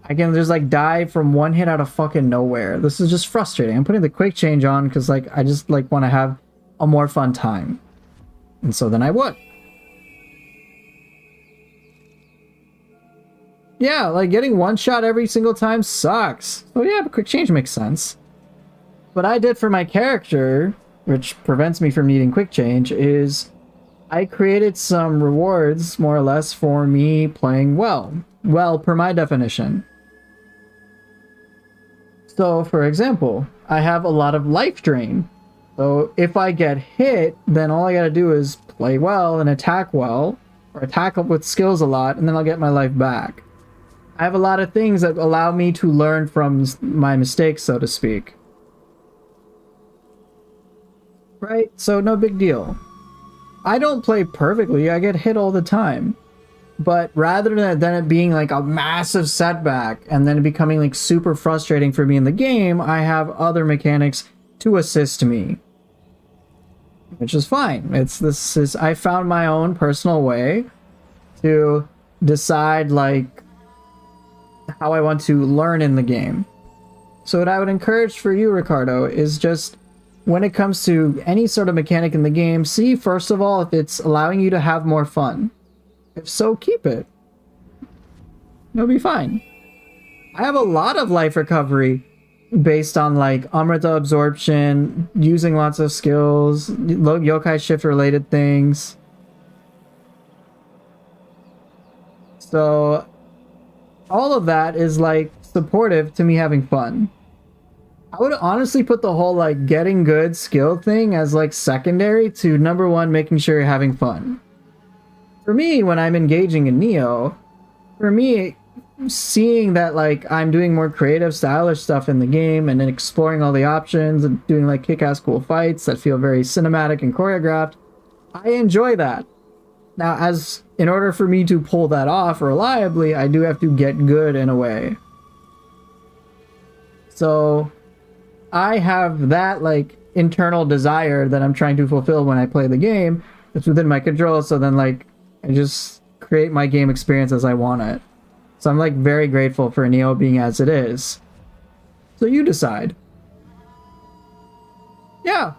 I can just like die from one hit out of fucking nowhere. This is just frustrating. I'm putting the quick change on because like I just like want to have a more fun time. And so then I would. Yeah, like getting one shot every single time sucks. So yeah, but quick change makes sense. What I did for my character, which prevents me from needing quick change, is I created some rewards, more or less, for me playing well. Well, per my definition. So, for example, I have a lot of life drain. So if I get hit, then all I gotta do is play well and attack well, or attack up with skills a lot, and then I'll get my life back. I have a lot of things that allow me to learn from my mistakes, so to speak. Right? So no big deal. I don't play perfectly, I get hit all the time. But rather than it being like a massive setback and then it becoming like super frustrating for me in the game, I have other mechanics to assist me. Which is fine. I found my own personal way to decide like how I want to learn in the game. So what I would encourage for you, Ricardo, is just when it comes to any sort of mechanic in the game, see first of all if it's allowing you to have more fun. If so, keep it. It'll be fine. I have a lot of life recovery based on like Amrita absorption, using lots of skills, yokai shift related things. So all of that is like supportive to me having fun. I would honestly put the whole like getting good skill thing as like secondary to number one, making sure you're having fun. For me, when I'm engaging in Nioh, for me, seeing that like I'm doing more creative, stylish stuff in the game and then exploring all the options and doing like kick-ass cool fights that feel very cinematic and choreographed, I enjoy that. Now, in order for me to pull that off reliably, I do have to get good in a way. So I have that like internal desire that I'm trying to fulfill when I play the game. It's within my control, so then like I just create my game experience as I want it. So I'm like very grateful for Nioh being as it is. So you decide. Yeah.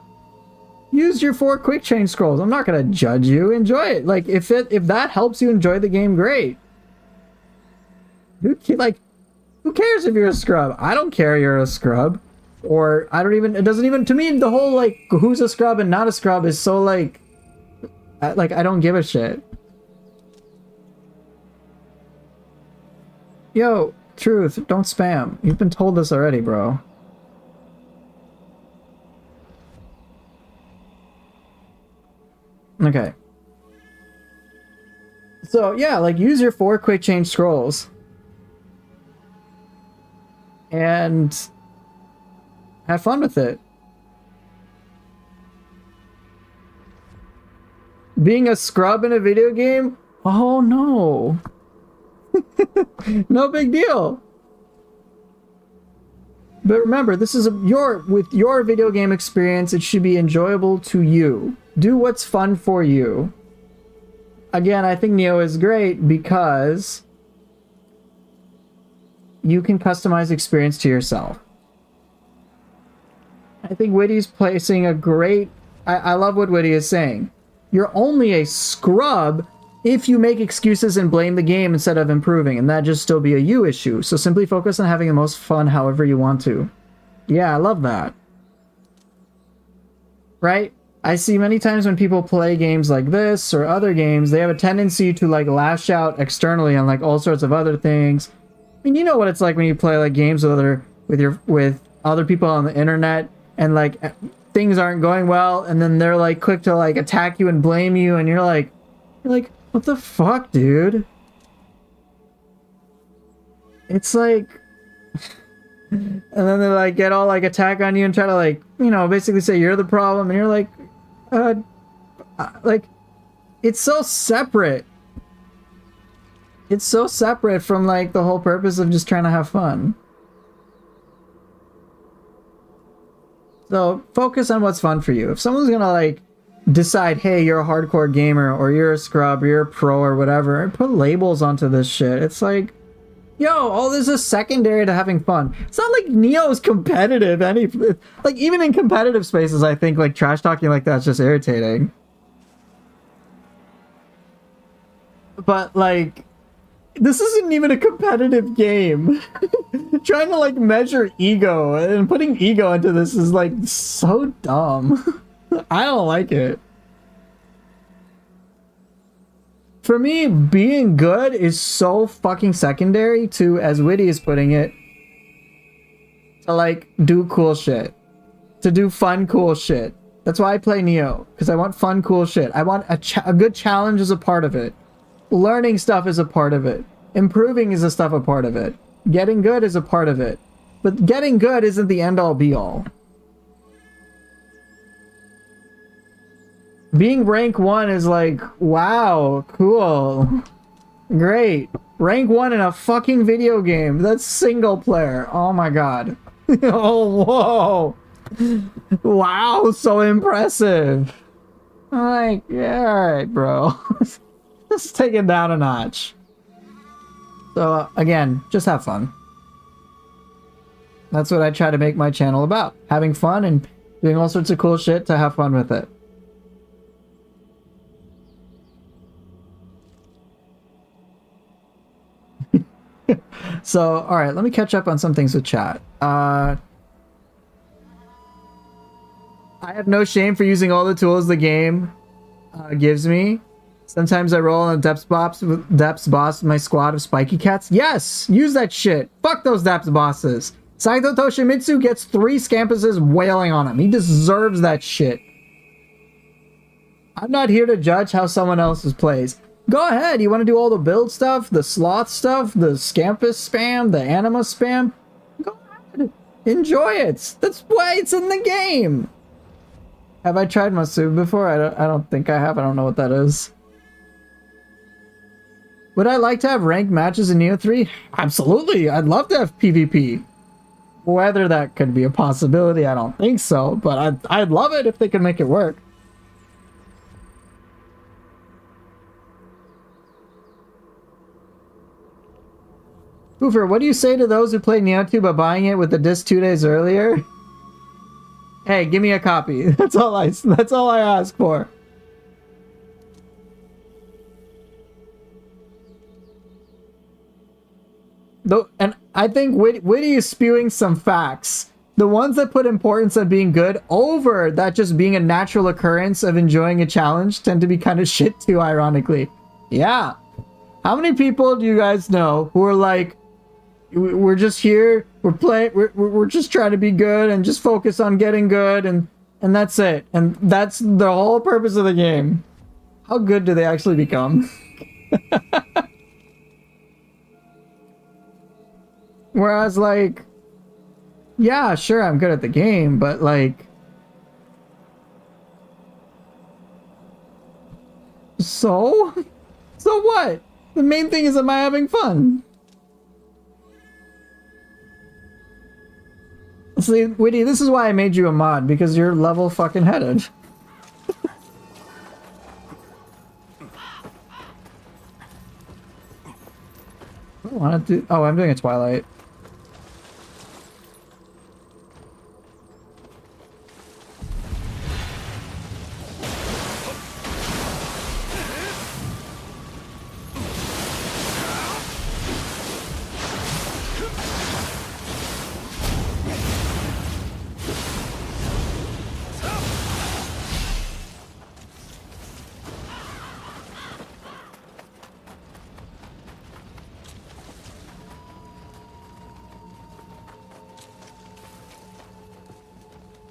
Use your 4 quick change scrolls. I'm not gonna judge you. Enjoy it. Like if that helps you enjoy the game, great. Who cares if you're a scrub? I don't care you're a scrub. Or it doesn't even, to me, the whole like who's a scrub and not a scrub is so like I don't give a shit. Yo, Truth, don't spam. You've been told this already, bro. Okay. So, yeah, like, use your 4 quick change scrolls. And have fun with it. Being a scrub in a video game? Oh, no. No big deal. But remember, this is with your video game experience, it should be enjoyable to you. Do what's fun for you. Again, I think Nioh is great because you can customize experience to yourself. I think Witty's placing a great... I love what Witty is saying. You're only a scrub if you make excuses and blame the game instead of improving, and that just still be a you issue. So simply focus on having the most fun however you want to. Yeah, I love that. Right? I see many times when people play games like this or other games, they have a tendency to like lash out externally on like all sorts of other things. I mean, you know what it's like when you play like games with other people on the internet and like things aren't going well, and then they're like quick to like attack you and blame you, and you're like, what the fuck, dude? It's like, and then they like get all like attack on you and try to like, you know, basically say you're the problem, and you're like, it's so separate. It's so separate from like the whole purpose of just trying to have fun. So focus on what's fun for you. If someone's gonna like decide, hey, you're a hardcore gamer, or you're a scrub, or you're a pro, or whatever, and put labels onto this shit. It's like, yo, all this is secondary to having fun. It's not like Nioh is competitive. Like, even in competitive spaces, I think, like, trash talking like that's just irritating. But, like, this isn't even a competitive game. Trying to, like, measure ego and putting ego into this is, like, so dumb. I don't like it. For me, being good is so fucking secondary to, as Witty is putting it, to, like, do cool shit. To do fun, cool shit. That's why I play Nioh. Because I want fun, cool shit. I want a good challenge as a part of it. Learning stuff is a part of it. Improving is a part of it. Getting good is a part of it. But getting good isn't the end-all be-all. Being rank 1 is like, wow, cool. Great. Rank 1 in a fucking video game. That's single player. Oh my god. Oh, whoa. Wow, so impressive. Like, yeah, alright, bro. Let's take it down a notch. So, again, just have fun. That's what I try to make my channel about. Having fun and doing all sorts of cool shit to have fun with it. So, alright, let me catch up on some things with chat. I have no shame for using all the tools the game gives me. Sometimes I roll on a depths boss with my squad of spiky cats. Yes! Use that shit! Fuck those depths bosses! Saito Toshimitsu gets 3 scampuses wailing on him. He deserves that shit. I'm not here to judge how someone else's plays. Go ahead, you want to do all the build stuff, the sloth stuff, the scampus spam, the anima spam? Go ahead. Enjoy it. That's why it's in the game. Have I tried Masu before? I don't think I have. I don't know what that is. Would I like to have ranked matches in Nioh 3? Absolutely. I'd love to have PvP. Whether that could be a possibility, I don't think so. But I'd love it if they could make it work. Hoover, what do you say to those who played Nioh 2 by buying it with the disc 2 days earlier? Hey, give me a copy. That's all I ask for. Though, and I think Witty is spewing some facts. The ones that put importance on being good over that just being a natural occurrence of enjoying a challenge tend to be kind of shit too, ironically. Yeah. How many people do you guys know who are like, we're just here, we're playing, we're just trying to be good and just focus on getting good and that's it. And that's the whole purpose of the game. How good do they actually become? Whereas, like, yeah, sure, I'm good at the game, but, like, so what? The main thing is, am I having fun? See, Witty, this is why I made you a mod, because you're level fucking headed. I want to do... Oh, I'm doing a Twilight.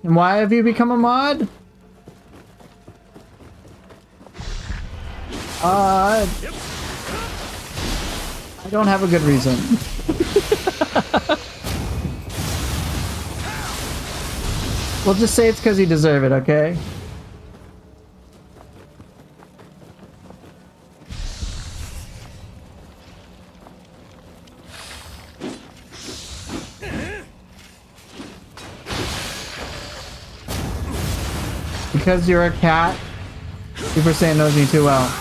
And why have you become a mod? I don't have a good reason. We'll just say it's because you deserve it, okay? Because you're a cat Super Saiyan knows me too well.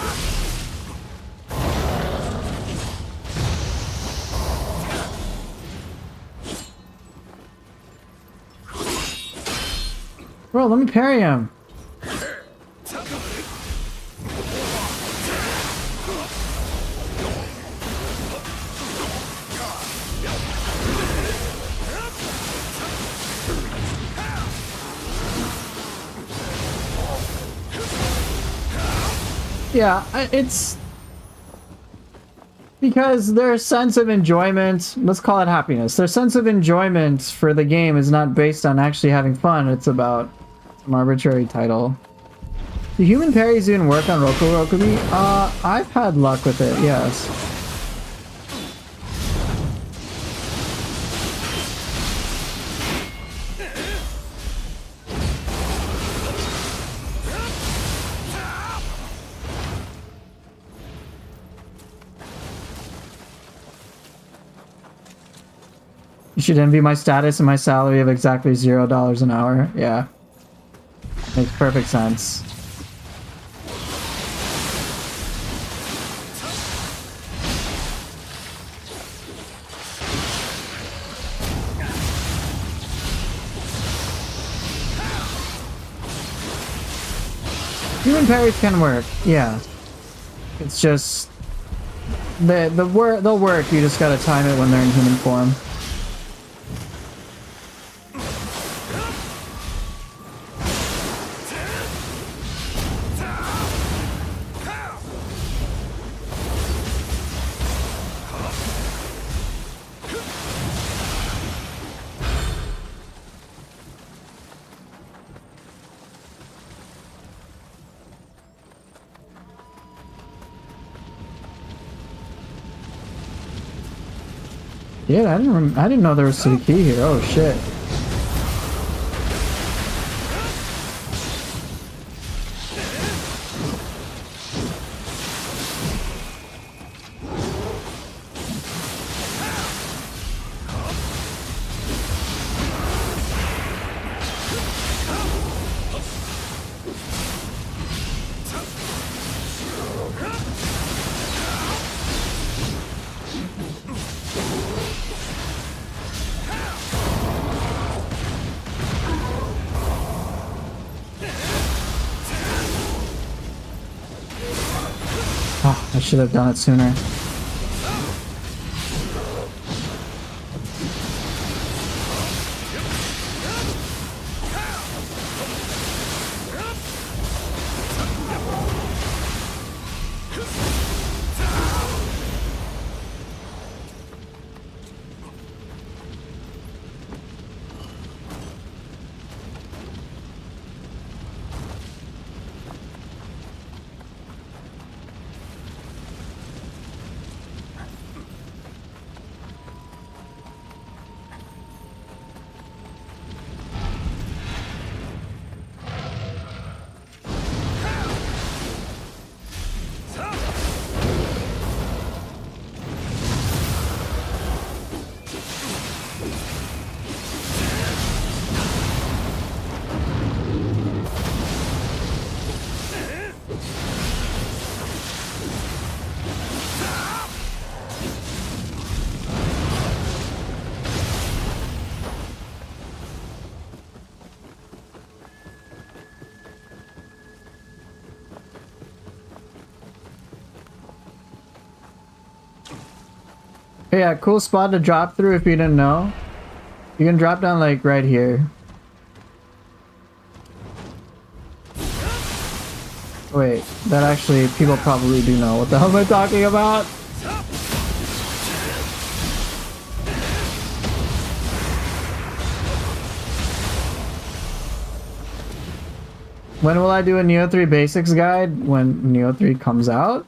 Bro, let me parry him. Yeah, it's because their sense of enjoyment, let's call it happiness, their sense of enjoyment for the game is not based on actually having fun, it's about some arbitrary title. Do human parries even work on Roku Rokubi? I've had luck with it, yes. You should envy my status and my salary of exactly $0 an hour. Yeah. Makes perfect sense. Human parries can work, yeah. It's just they'll work, you just gotta time it when they're in human form. Yeah, I didn't know there was Suzuki here. Oh shit. Oh, I should have done it sooner. Yeah, cool spot to drop through if you didn't know. You can drop down like right here. Wait, that actually, people probably do know what the hell am I talking about? When will I do a Nioh 3 basics guide? When Nioh 3 comes out?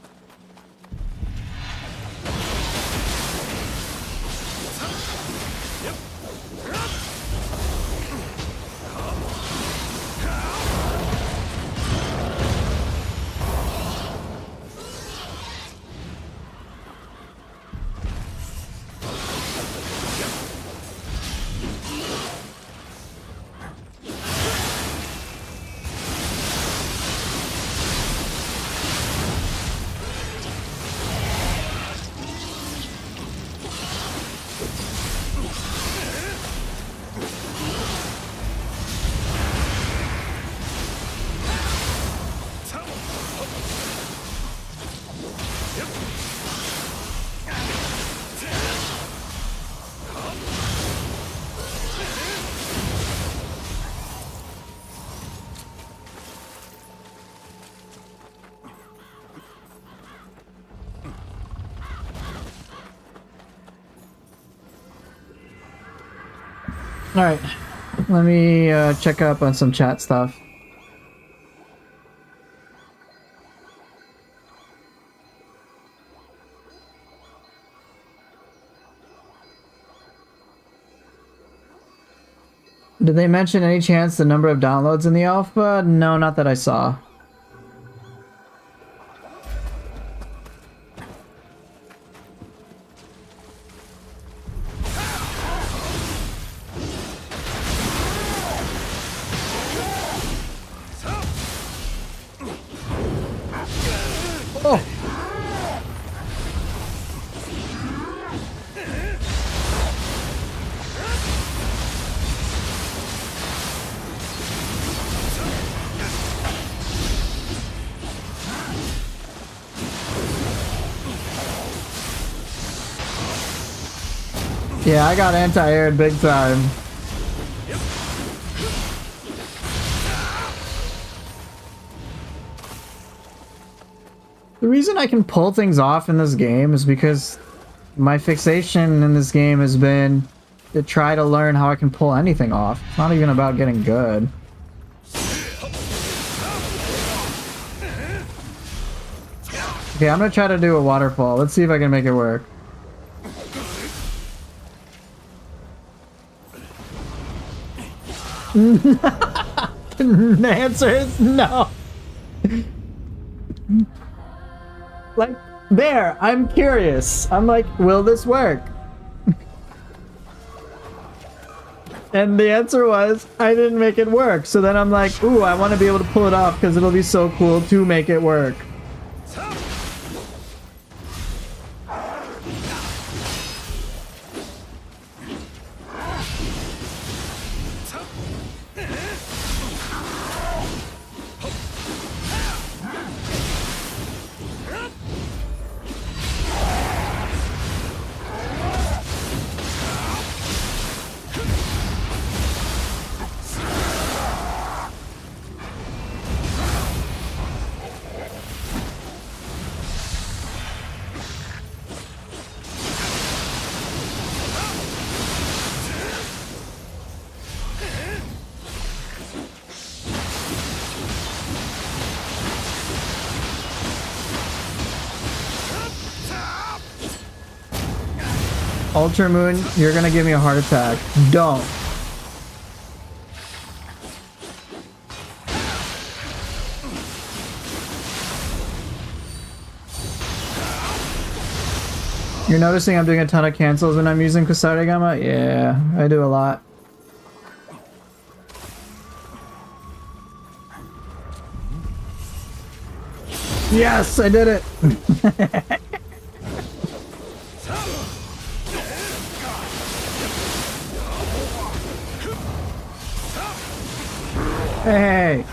All right, let me check up on some chat stuff. Did they mention any chance the number of downloads in the alpha? No, not that I saw. Oh! Yeah, I got anti-aired big time. The reason I can pull things off in this game is because my fixation in this game has been to try to learn how I can pull anything off. It's not even about getting good. Okay, I'm gonna try to do a waterfall. Let's see if I can make it work. The answer is no. Like, there, I'm curious. I'm like, will this work? And the answer was, I didn't make it work. So then I'm like, ooh, I want to be able to pull it off because it'll be so cool to make it work. Ultra Moon, you're gonna give me a heart attack. Don't. You're noticing I'm doing a ton of cancels when I'm using Kusarigama? Yeah, I do a lot. Yes, I did it! Hey!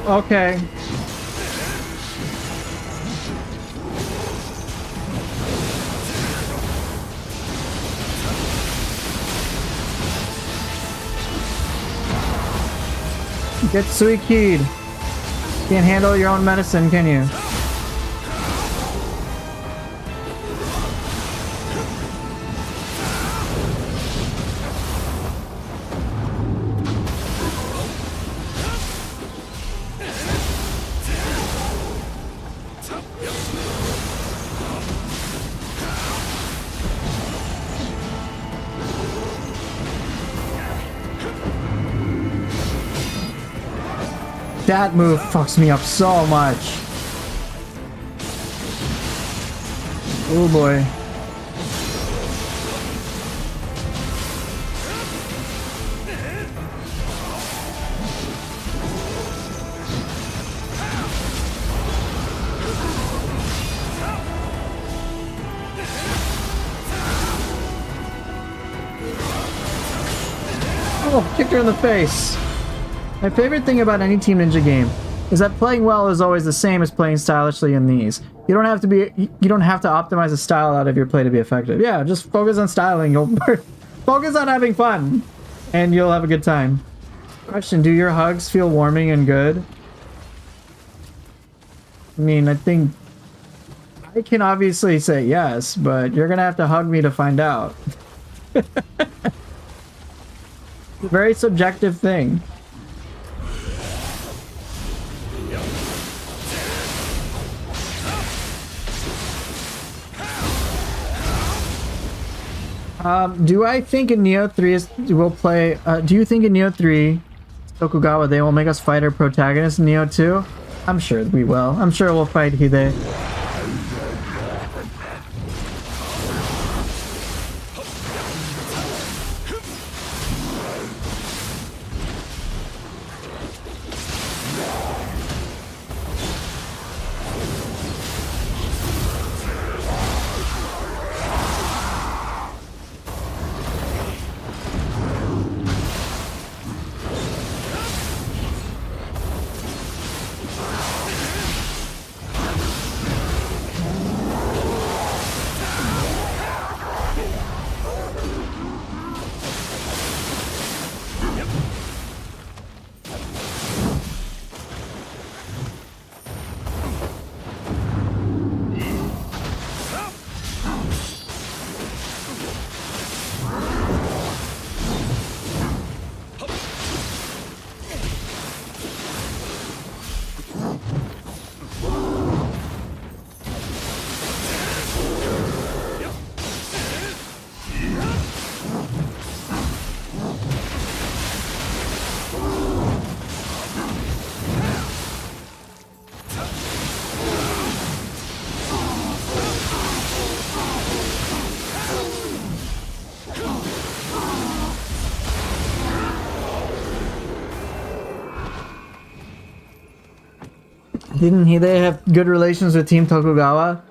Okay. Get Suiki'd. Can't handle your own medicine, can you? That move fucks me up so much. Oh boy. Oh, kicked her in the face. My favorite thing about any Team Ninja game is that playing well is always the same as playing stylishly in these. You don't have to optimize the style out of your play to be effective. Yeah, just focus on styling. You'll focus on having fun, and you'll have a good time. Question: do your hugs feel warming and good? I mean, I think I can obviously say yes, but you're gonna have to hug me to find out. It's a very subjective thing. Do I think in Nioh 3 we'll play, do you think in Nioh 3 Tokugawa they will make us fight our protagonist in Nioh 2? I'm sure we will. I'm sure we'll fight Hide. Didn't they have good relations with Team Tokugawa?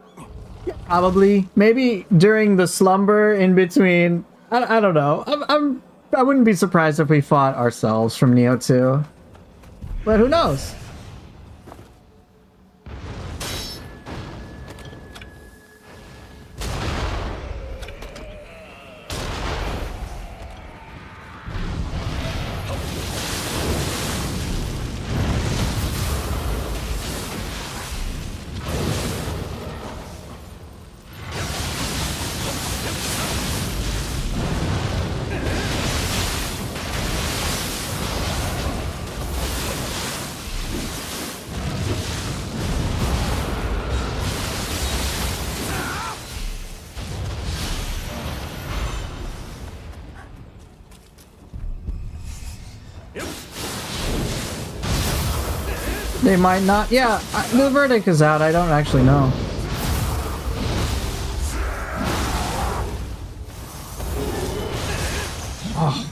Yeah, probably. Maybe during the slumber in between. I don't know. I wouldn't be surprised if we fought ourselves from Nioh 2. But who knows? They might not. Yeah, the verdict is out. I don't actually know. Oh.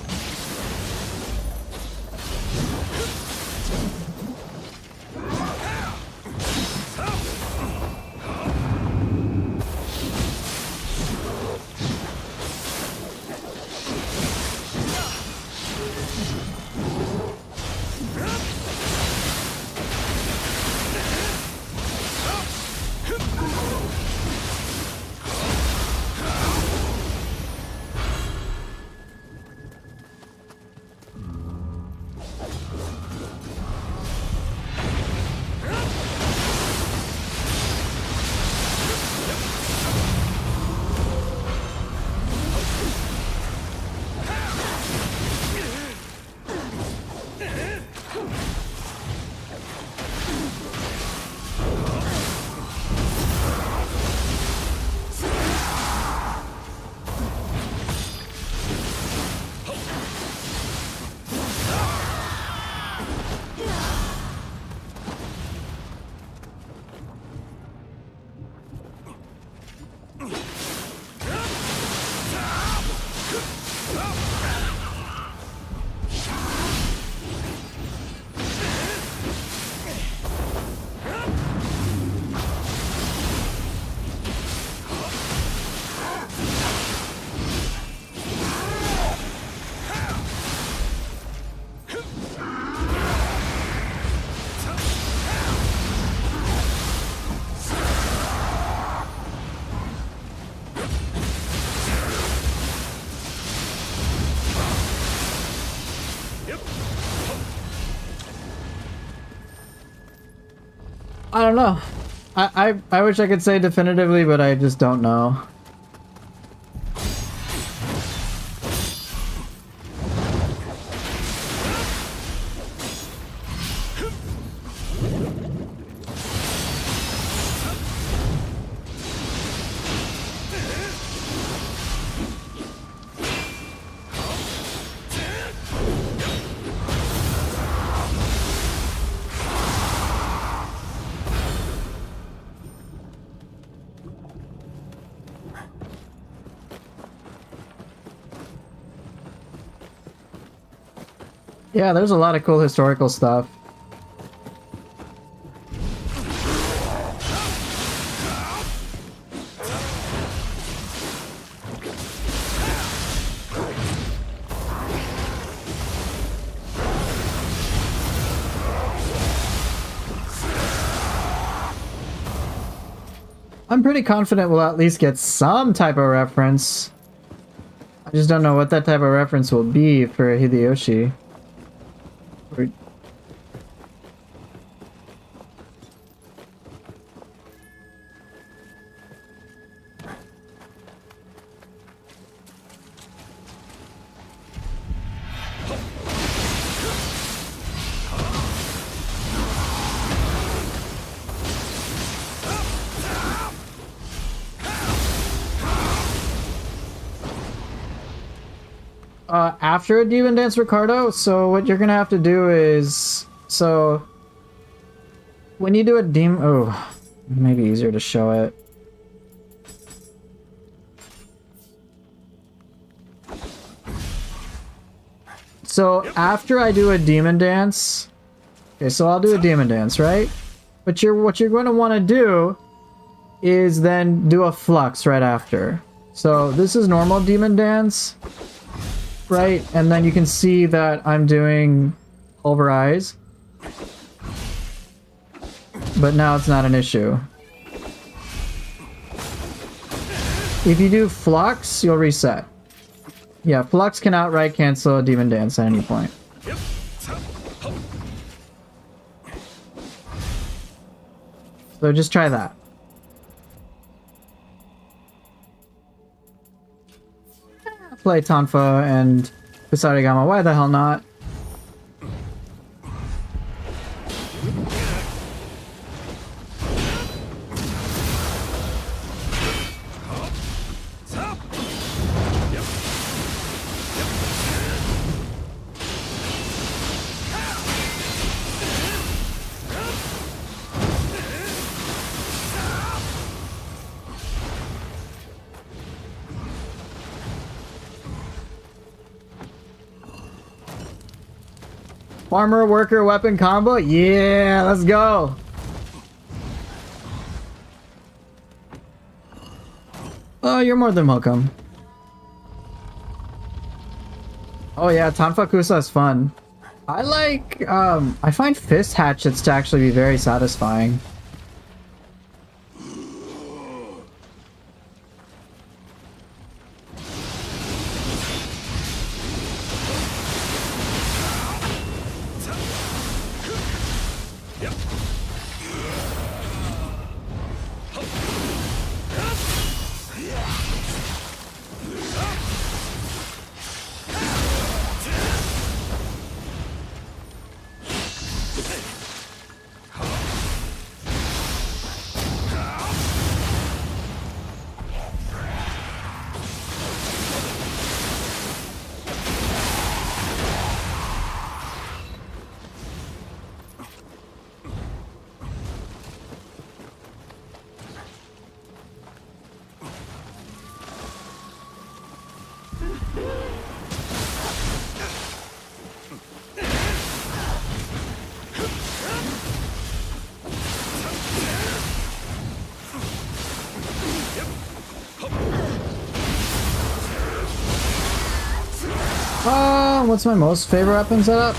I don't know. I wish I could say definitively, but I just don't know. Yeah, there's a lot of cool historical stuff. I'm pretty confident we'll at least get some type of reference. I just don't know what that type of reference will be for Hideyoshi. After a demon dance, Ricardo, so what you're gonna have to do is, so when you do a demon, oh, maybe easier to show it. So after I do a demon dance, okay, so I'll do a demon dance, right? But what you're going to want to do is then do a flux right after. So this is normal demon dance. Right, and then you can see that I'm doing pulverize. But now it's not an issue. If you do flux, you'll reset. Yeah, flux can outright cancel a demon dance at any point. So just try that. Play Tonfa and Kusarigama. Why the hell not? Farmer, worker, weapon combo? Yeah, let's go! Oh, you're more than welcome. Oh yeah, Tanfakusa is fun. I like, I find fist hatchets to actually be very satisfying. What's my most favorite weapon setup?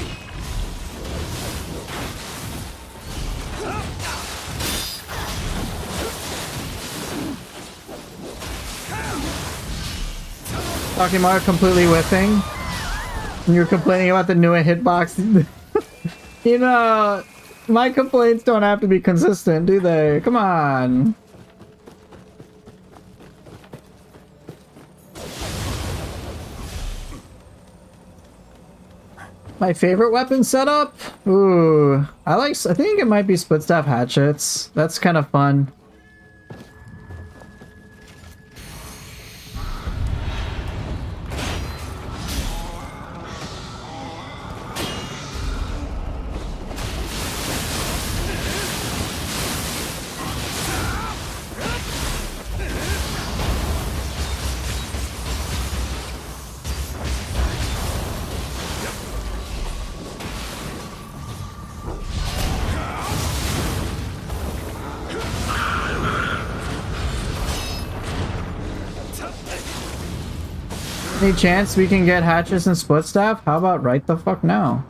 Talking about completely whiffing. And you're complaining about the Nioh hitbox. You know, my complaints don't have to be consistent, do they? Come on. My favorite weapon setup? Ooh, I think it might be split staff hatchets. That's kind of fun. Any chance we can get hatches and split staff? How about right the fuck now?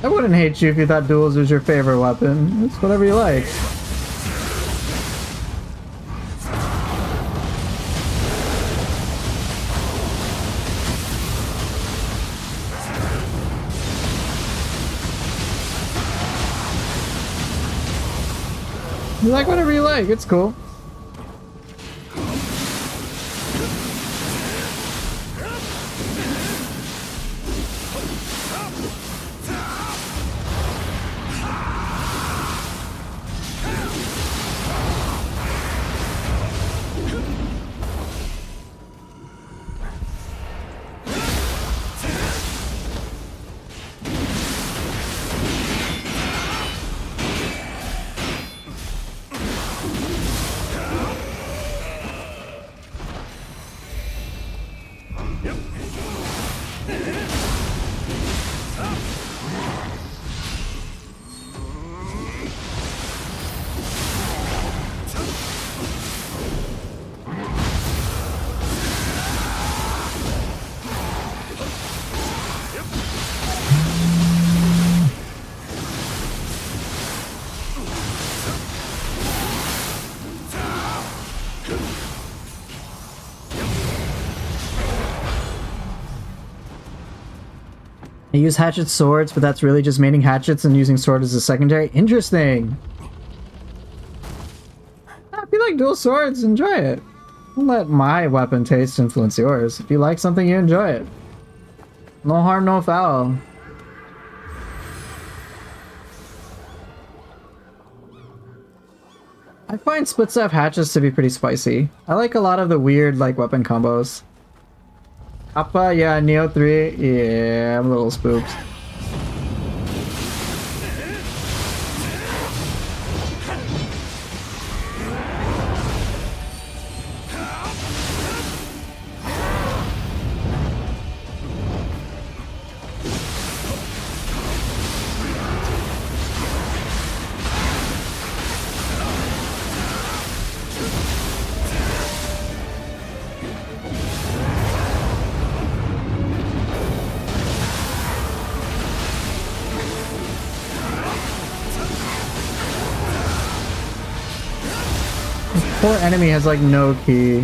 I wouldn't hate you if you thought duels was your favorite weapon. It's whatever you like. You like whatever you like, it's cool. I use hatchet swords, but that's really just maining hatchets and using sword as a secondary. Interesting. If you like dual swords, enjoy it. Don't let my weapon taste influence yours. If you like something, you enjoy it. No harm, no foul. I find split staff hatchets to be pretty spicy. I like a lot of the weird like weapon combos. Appa, yeah, Nioh 3, yeah, I'm a little spooked. Poor enemy has like no key.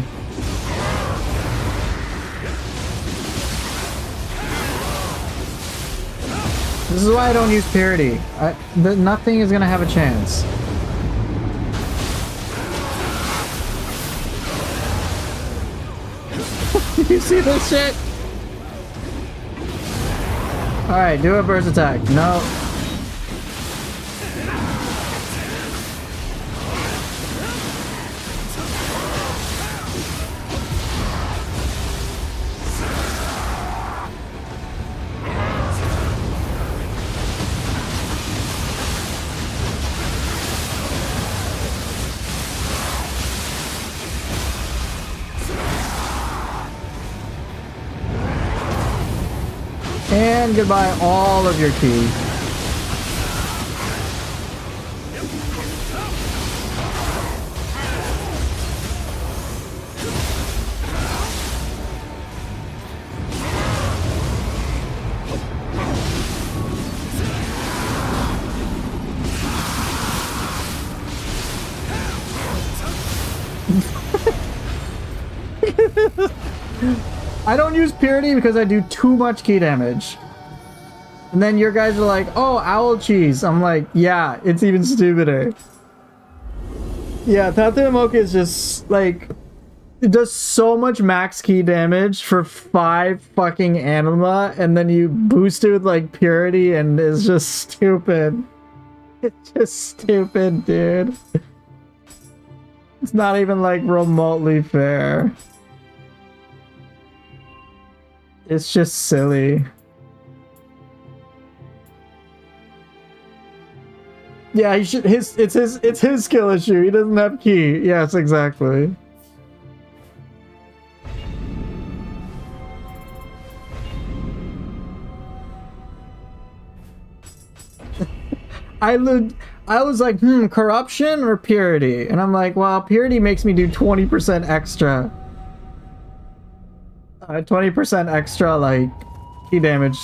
This is why I don't use parity. Nothing is gonna have a chance. You see this shit? Alright, do a burst attack. No. And goodbye all of your key. I don't use Purity because I do too much key damage. And then your guys are like, oh, owl cheese. I'm like, yeah, it's even stupider. Yeah, Tatemoka is just like, it does so much max key damage for 5 fucking anima, and then you boost it with like Purity and it's just stupid. It's just stupid, dude. It's not even like remotely fair. It's just silly. Yeah, he should. It's his skill issue. He doesn't have key. Yes, exactly. I was like, corruption or purity, and I'm like, well, purity makes me do 20% extra. 20% extra, like, key damage.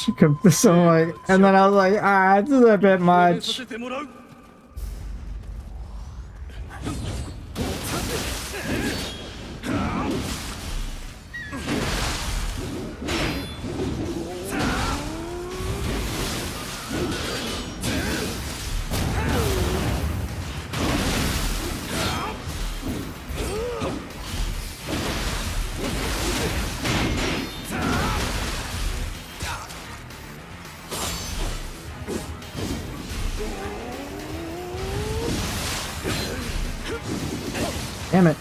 So I'm like, and then I was like, this is a bit much. Damn it.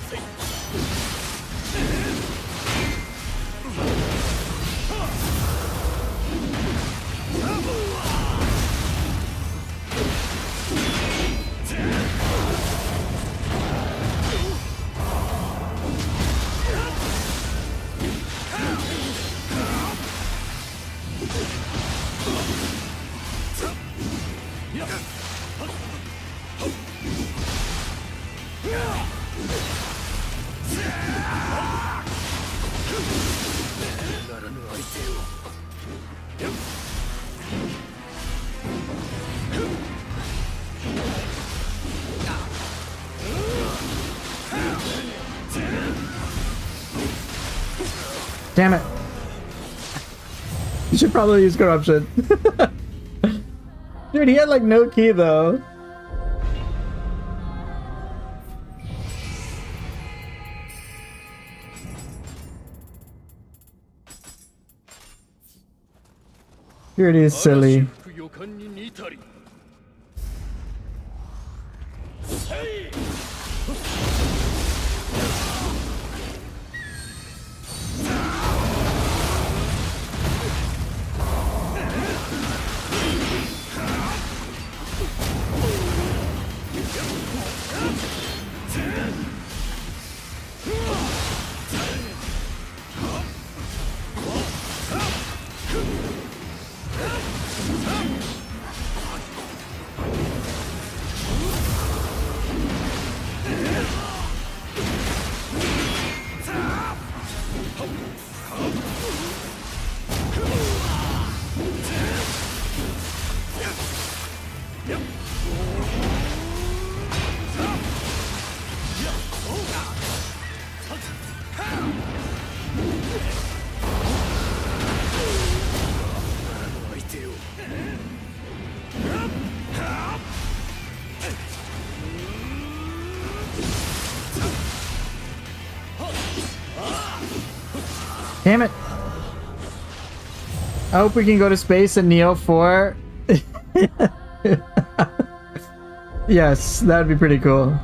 Damn it. You should probably use corruption. Dude, he had like no key though. Purity is silly. Damn it. I hope we can go to space in Nioh 4. Yes, that'd be pretty cool.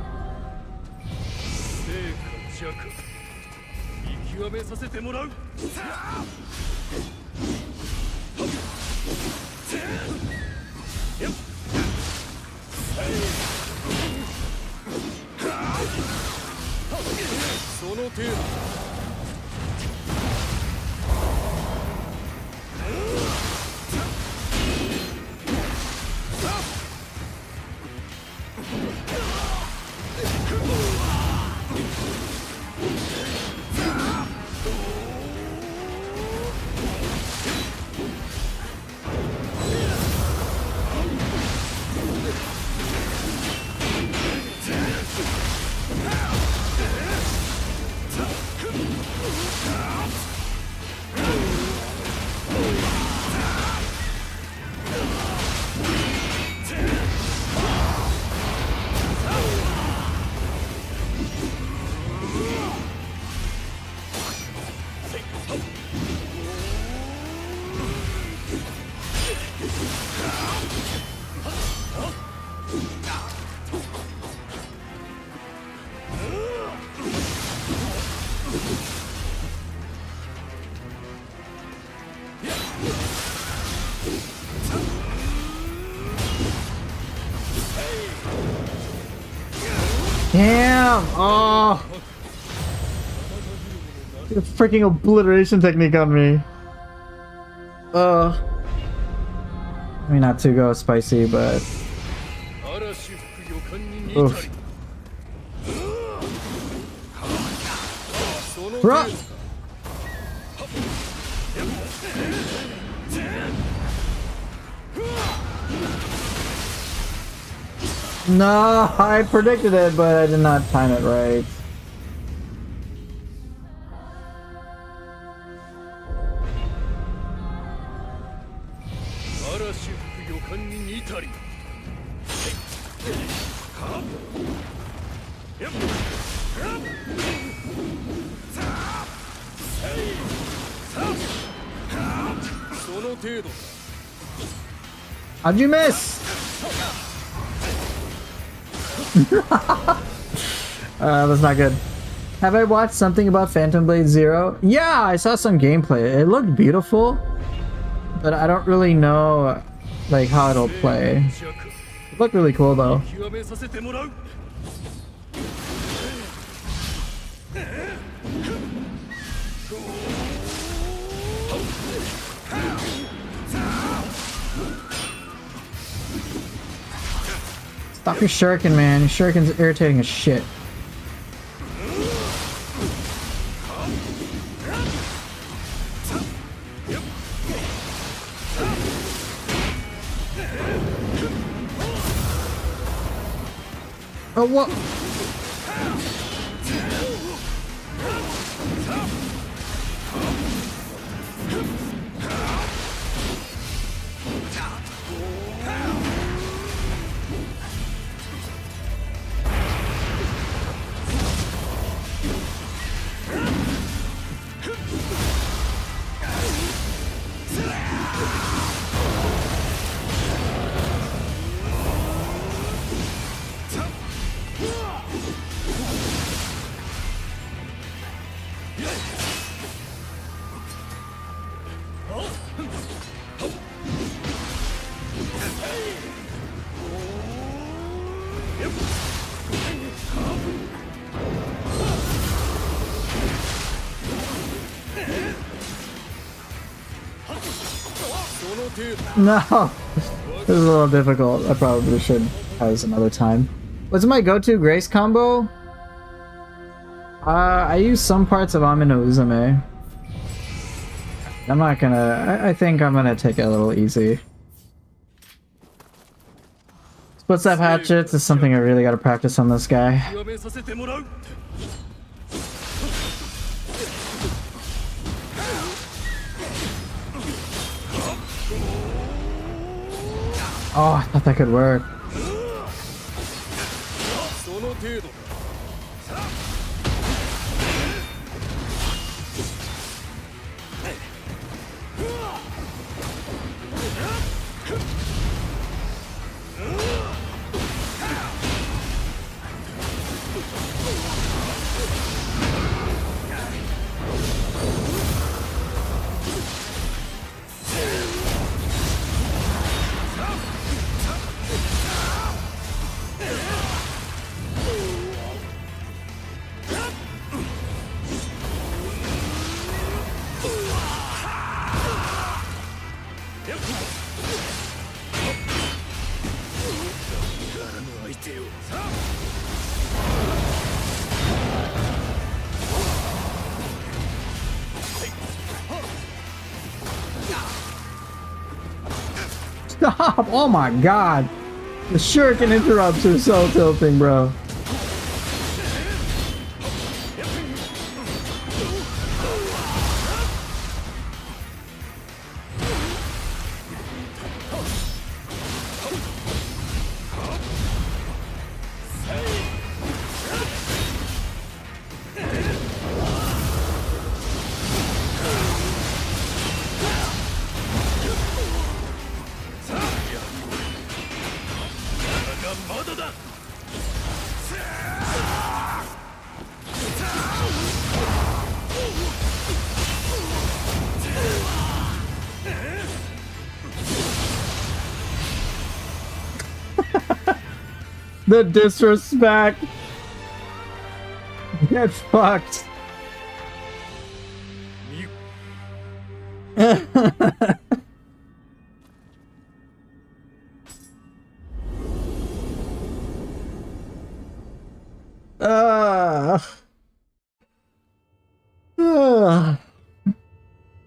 Damn! Oh! The freaking obliteration technique on me. I mean, not to go spicy, but... Oof. Bruh! No, I predicted it, but I did not time it right. How'd you miss? That's not good. Have I watched something about Phantom Blade Zero? Yeah, I saw some gameplay. It looked beautiful, but I don't really know like how it'll play. It looked really cool though. Stop your shuriken, man. Your shuriken's irritating as shit. Oh, what? No, this is a little difficult. I probably should have another time. What's my go-to Grace combo? I use some parts of Amino Uzume. I'm not gonna... I think I'm gonna take it a little easy. Split step hatchets is something I really gotta practice on this guy. Oh, I thought that could work. Stop! Oh my god! The shuriken interrupts are so tilting, bro. The disrespect. Get fucked.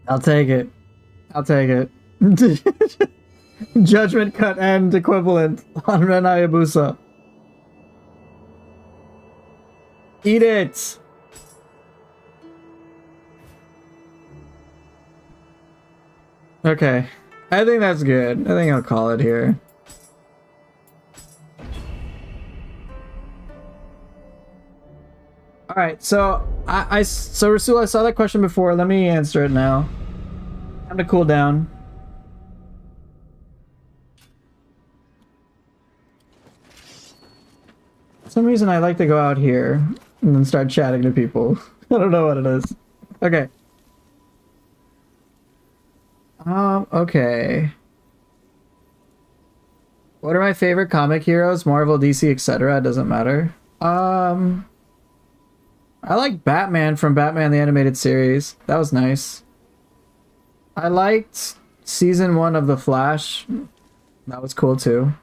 I'll take it. I'll take it. Judgment cut end equivalent on Ren Hayabusa. Eat it! Okay. I think that's good. I think I'll call it here. Alright, so so Rasul, I saw that question before. Let me answer it now. Time to cool down. For some reason I like to go out here and then start chatting to people. I don't know what it is. Okay. Okay. What are my favorite comic heroes? Marvel, DC, etc. It doesn't matter. I like Batman from Batman the Animated Series. That was nice. I liked season 1 of The Flash. That was cool too.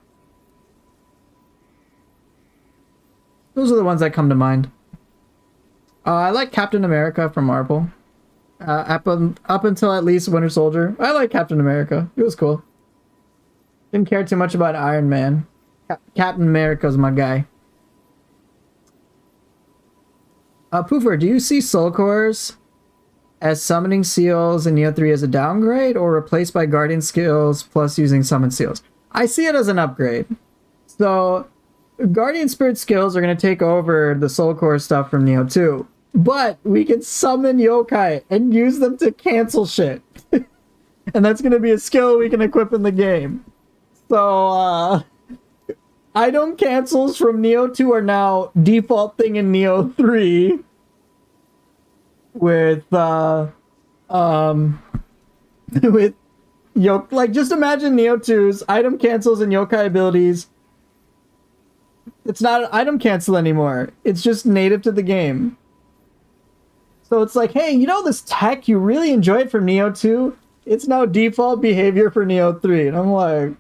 Those are the ones that come to mind. I like Captain America from Marvel. Up until at least Winter Soldier. I like Captain America. It was cool. Didn't care too much about Iron Man. Captain America's my guy. Poofer, do you see Soul Cores as summoning seals in Nioh 3 as a downgrade or replaced by Guardian skills plus using summon seals? I see it as an upgrade. So, Guardian Spirit skills are going to take over the Soul Core stuff from Nioh 2. But we can summon Yokai and use them to cancel shit. And that's going to be a skill we can equip in the game. So, item cancels from Nioh 2 are now default thing in Nioh 3. With, with like, just imagine Nioh 2's item cancels and Yokai abilities. It's not an item cancel anymore. It's just native to the game. So it's like, hey, you know this tech you really enjoyed from Nioh 2? It's now default behavior for Nioh 3. And I'm like,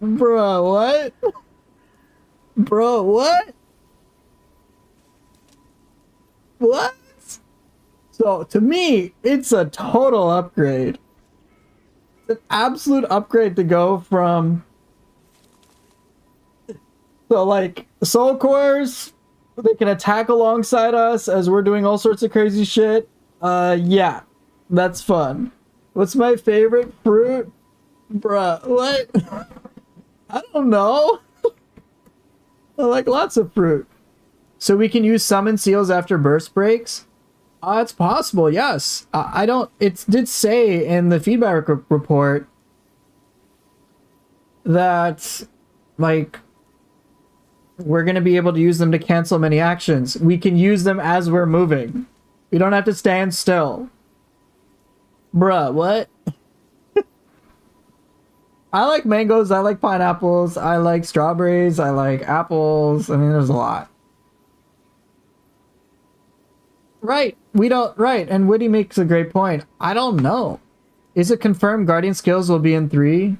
bro, what? Bro, what? What? So to me, it's a total upgrade. It's an absolute upgrade to go from... So like, Soul Cores, they can attack alongside us as we're doing all sorts of crazy shit. Yeah, that's fun. What's my favorite fruit? Bruh, what? I don't know. I like lots of fruit. So we can use summon seals after burst breaks? It's possible, yes. I don't... It did say in the feedback report that, like, we're going to be able to use them to cancel many actions. We can use them as we're moving. We don't have to stand still. Bruh, what? I like mangoes, I like pineapples, I like strawberries, I like apples. I mean, there's a lot. Right, we don't... Right, and Woody makes a great point. I don't know. Is it confirmed Guardian skills will be in 3?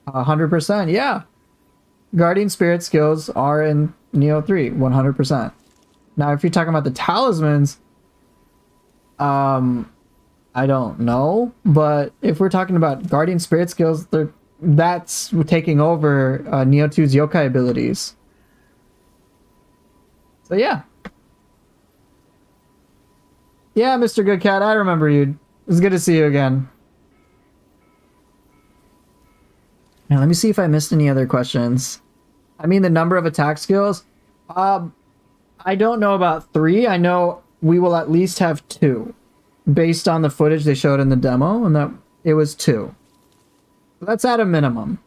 100%, yeah. Guardian Spirit skills are in Nioh 3, 100%. Now, if you're talking about the talismans, I don't know, but if we're talking about Guardian Spirit skills, they're that's taking over Nioh 2's yokai abilities. So yeah. Yeah, Mr. Good Cat, I remember you. It's good to see you again. Now, let me see if I missed any other questions. I mean, the number of attack skills. I don't know about 3. I know we will at least have 2. Based on the footage they showed in the demo, and that it was 2. So that's at a minimum.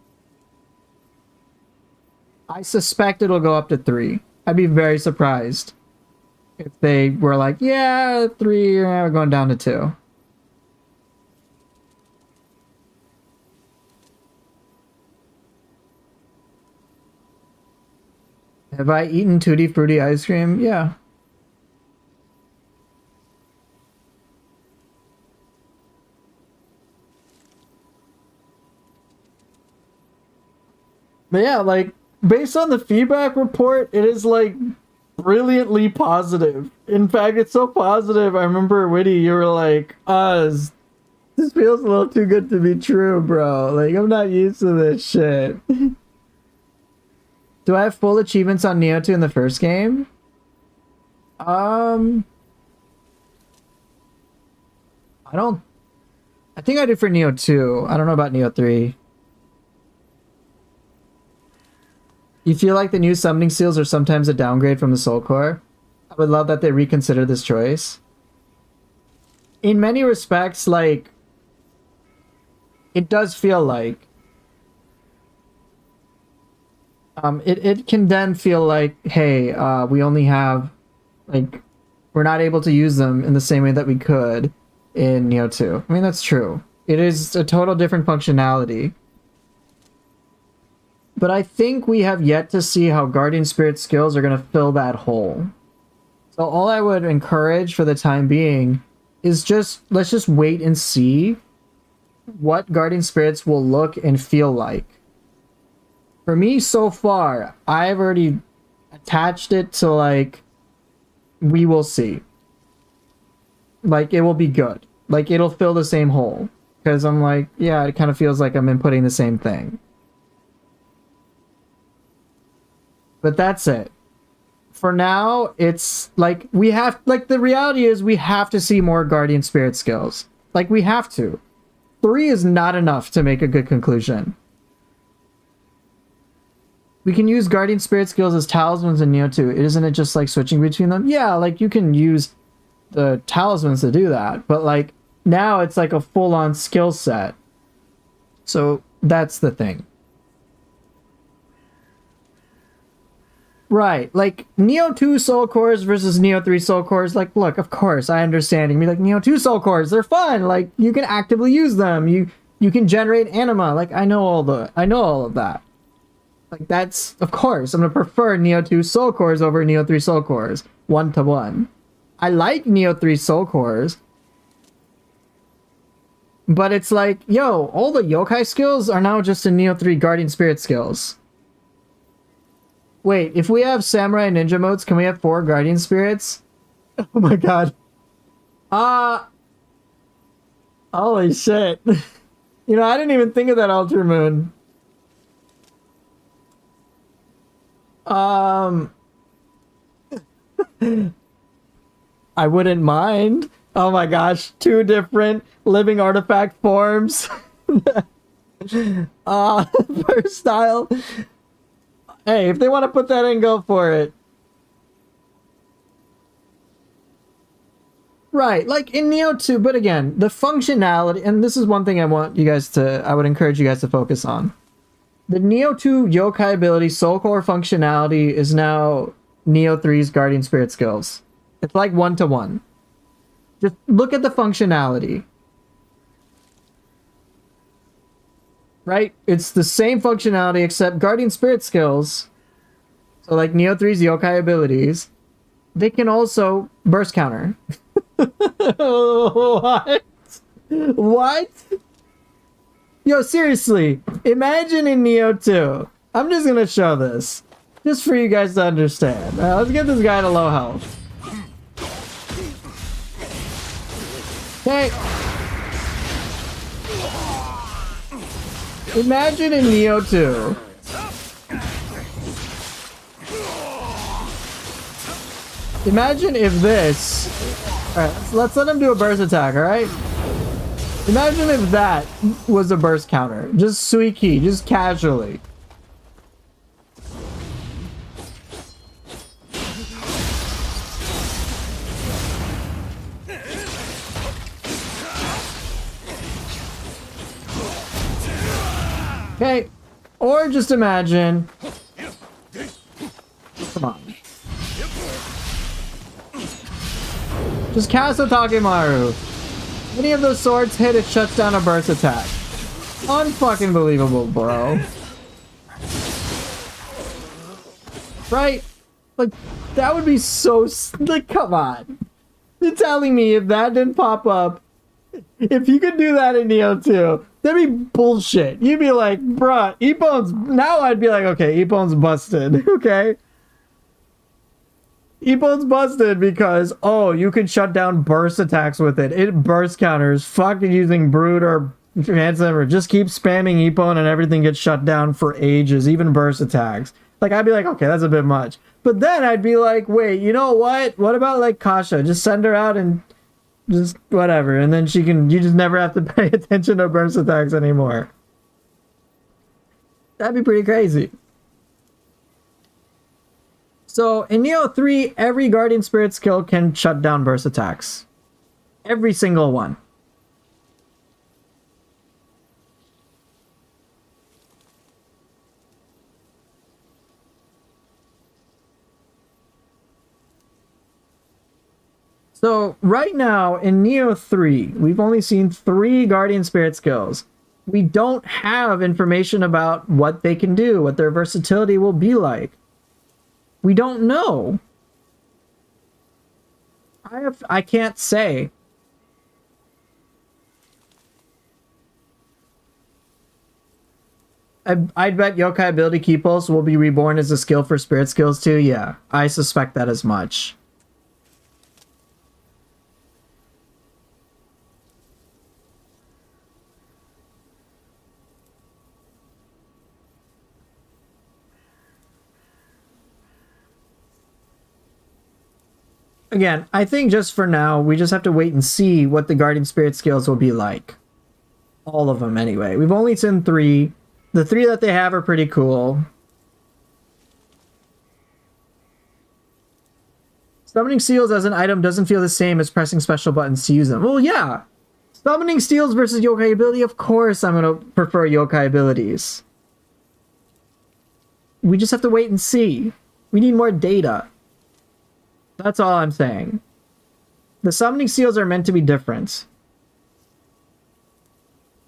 I suspect it'll go up to 3. I'd be very surprised if they were like, yeah, 3, we're going down to 2. Have I eaten Tutti Frutti ice cream? Yeah. But yeah, like, based on the feedback report, it is, like, brilliantly positive. In fact, it's so positive, I remember, Witty, you were like, this feels a little too good to be true, bro. Like, I'm not used to this shit. Do I have full achievements on Nioh 2 in the first game? I think I did for Nioh 2. I don't know about Nioh 3. You feel like the new summoning seals are sometimes a downgrade from the Soul Core? I would love that they reconsider this choice. In many respects, like, it does feel like it can then feel like, hey, we only have, like, we're not able to use them in the same way that we could in Nioh 2. I mean, that's true. It is a total different functionality. But I think we have yet to see how Guardian Spirit skills are going to fill that hole. So all I would encourage for the time being is let's just wait and see what Guardian Spirits will look and feel like. For me, so far, I've already attached it to, like, we will see. Like, it will be good. Like, it'll fill the same hole. Because I'm like, yeah, it kind of feels like I'm inputting the same thing. But that's it. For now, it's, like, the reality is we have to see more Guardian Spirit skills. Like, we have to. 3 is not enough to make a good conclusion. We can use Guardian Spirit skills as talismans in Nioh 2. Isn't it just like switching between them? Yeah, like you can use the talismans to do that. But like now it's like a full-on skill set. So that's the thing. Right, like Nioh 2 soul cores versus Nioh 3 soul cores. Like, look, of course, I understand. You can be like, Nioh 2 soul cores, they're fun. Like, you can actively use them. You can generate anima. Like, I know all of that. Like, that's, of course, I'm gonna prefer Nioh 2 soul cores over Nioh 3 soul cores, 1-to-1. I like Nioh 3 soul cores, but it's like, yo, all the yokai skills are now just in Nioh 3 Guardian Spirit skills. Wait, if we have Samurai Ninja modes, can we have 4 Guardian Spirits? Oh my god. Holy shit. You know, I didn't even think of that, Ultra Moon. I wouldn't mind. Oh my gosh, 2 different living artifact forms. First style. Hey, if they want to put that in, go for it. Right, like in Nioh 2, but again, the functionality, and this is one thing I would encourage you guys to focus on. The Nioh 2 yokai ability soul core functionality is now Nioh 3's Guardian Spirit skills. It's like 1-to-1. Just look at the functionality. Right? It's the same functionality except Guardian Spirit skills. So like Nioh 3's yokai abilities, they can also burst counter. What? What? Yo, seriously, imagine in Nioh 2. I'm just gonna show this. Just for you guys to understand. Let's get this guy to low health. Okay. Imagine in Nioh 2. Imagine if this... Alright, let's let him do a burst attack, alright? Imagine if that was a burst counter. Just Suiki, just casually. Okay, or just imagine... Come on. Just cast a Takemaru. Any of those swords hit, it shuts down a burst attack. Unfucking believable, bro. Right? Like, that would be so... Like, come on. You're telling me if that didn't pop up, if you could do that in Nioh 2, that'd be bullshit. You'd be like, bruh, Ippon's... Now I'd be like, okay, Ippon's busted, okay? Ippon's busted because, oh, you can shut down burst attacks with it. It burst counters. Fucking using Brood or Handsome or just keep spamming Ippon and everything gets shut down for ages, even burst attacks. Like, I'd be like, okay, that's a bit much. But then I'd be like, wait, you know what? What about, like, Kasha? Just send her out and just whatever. And then you just never have to pay attention to burst attacks anymore. That'd be pretty crazy. So, in Nioh 3, every Guardian Spirit skill can shut down burst attacks. Every single one. So, right now, in Nioh 3, we've only seen 3 Guardian Spirit skills. We don't have information about what they can do, what their versatility will be like. We don't know. I can't say. I'd bet Yokai ability key pulse will be reborn as a skill for spirit skills too. Yeah, I suspect that as much. Again, I think just for now, we just have to wait and see what the Guardian Spirit skills will be like. All of them, anyway. We've only seen 3. The 3 that they have are pretty cool. Summoning seals as an item doesn't feel the same as pressing special buttons to use them. Well, yeah. Summoning steals versus yokai ability, of course I'm going to prefer yokai abilities. We just have to wait and see. We need more data. That's all I'm saying. The summoning seals are meant to be different.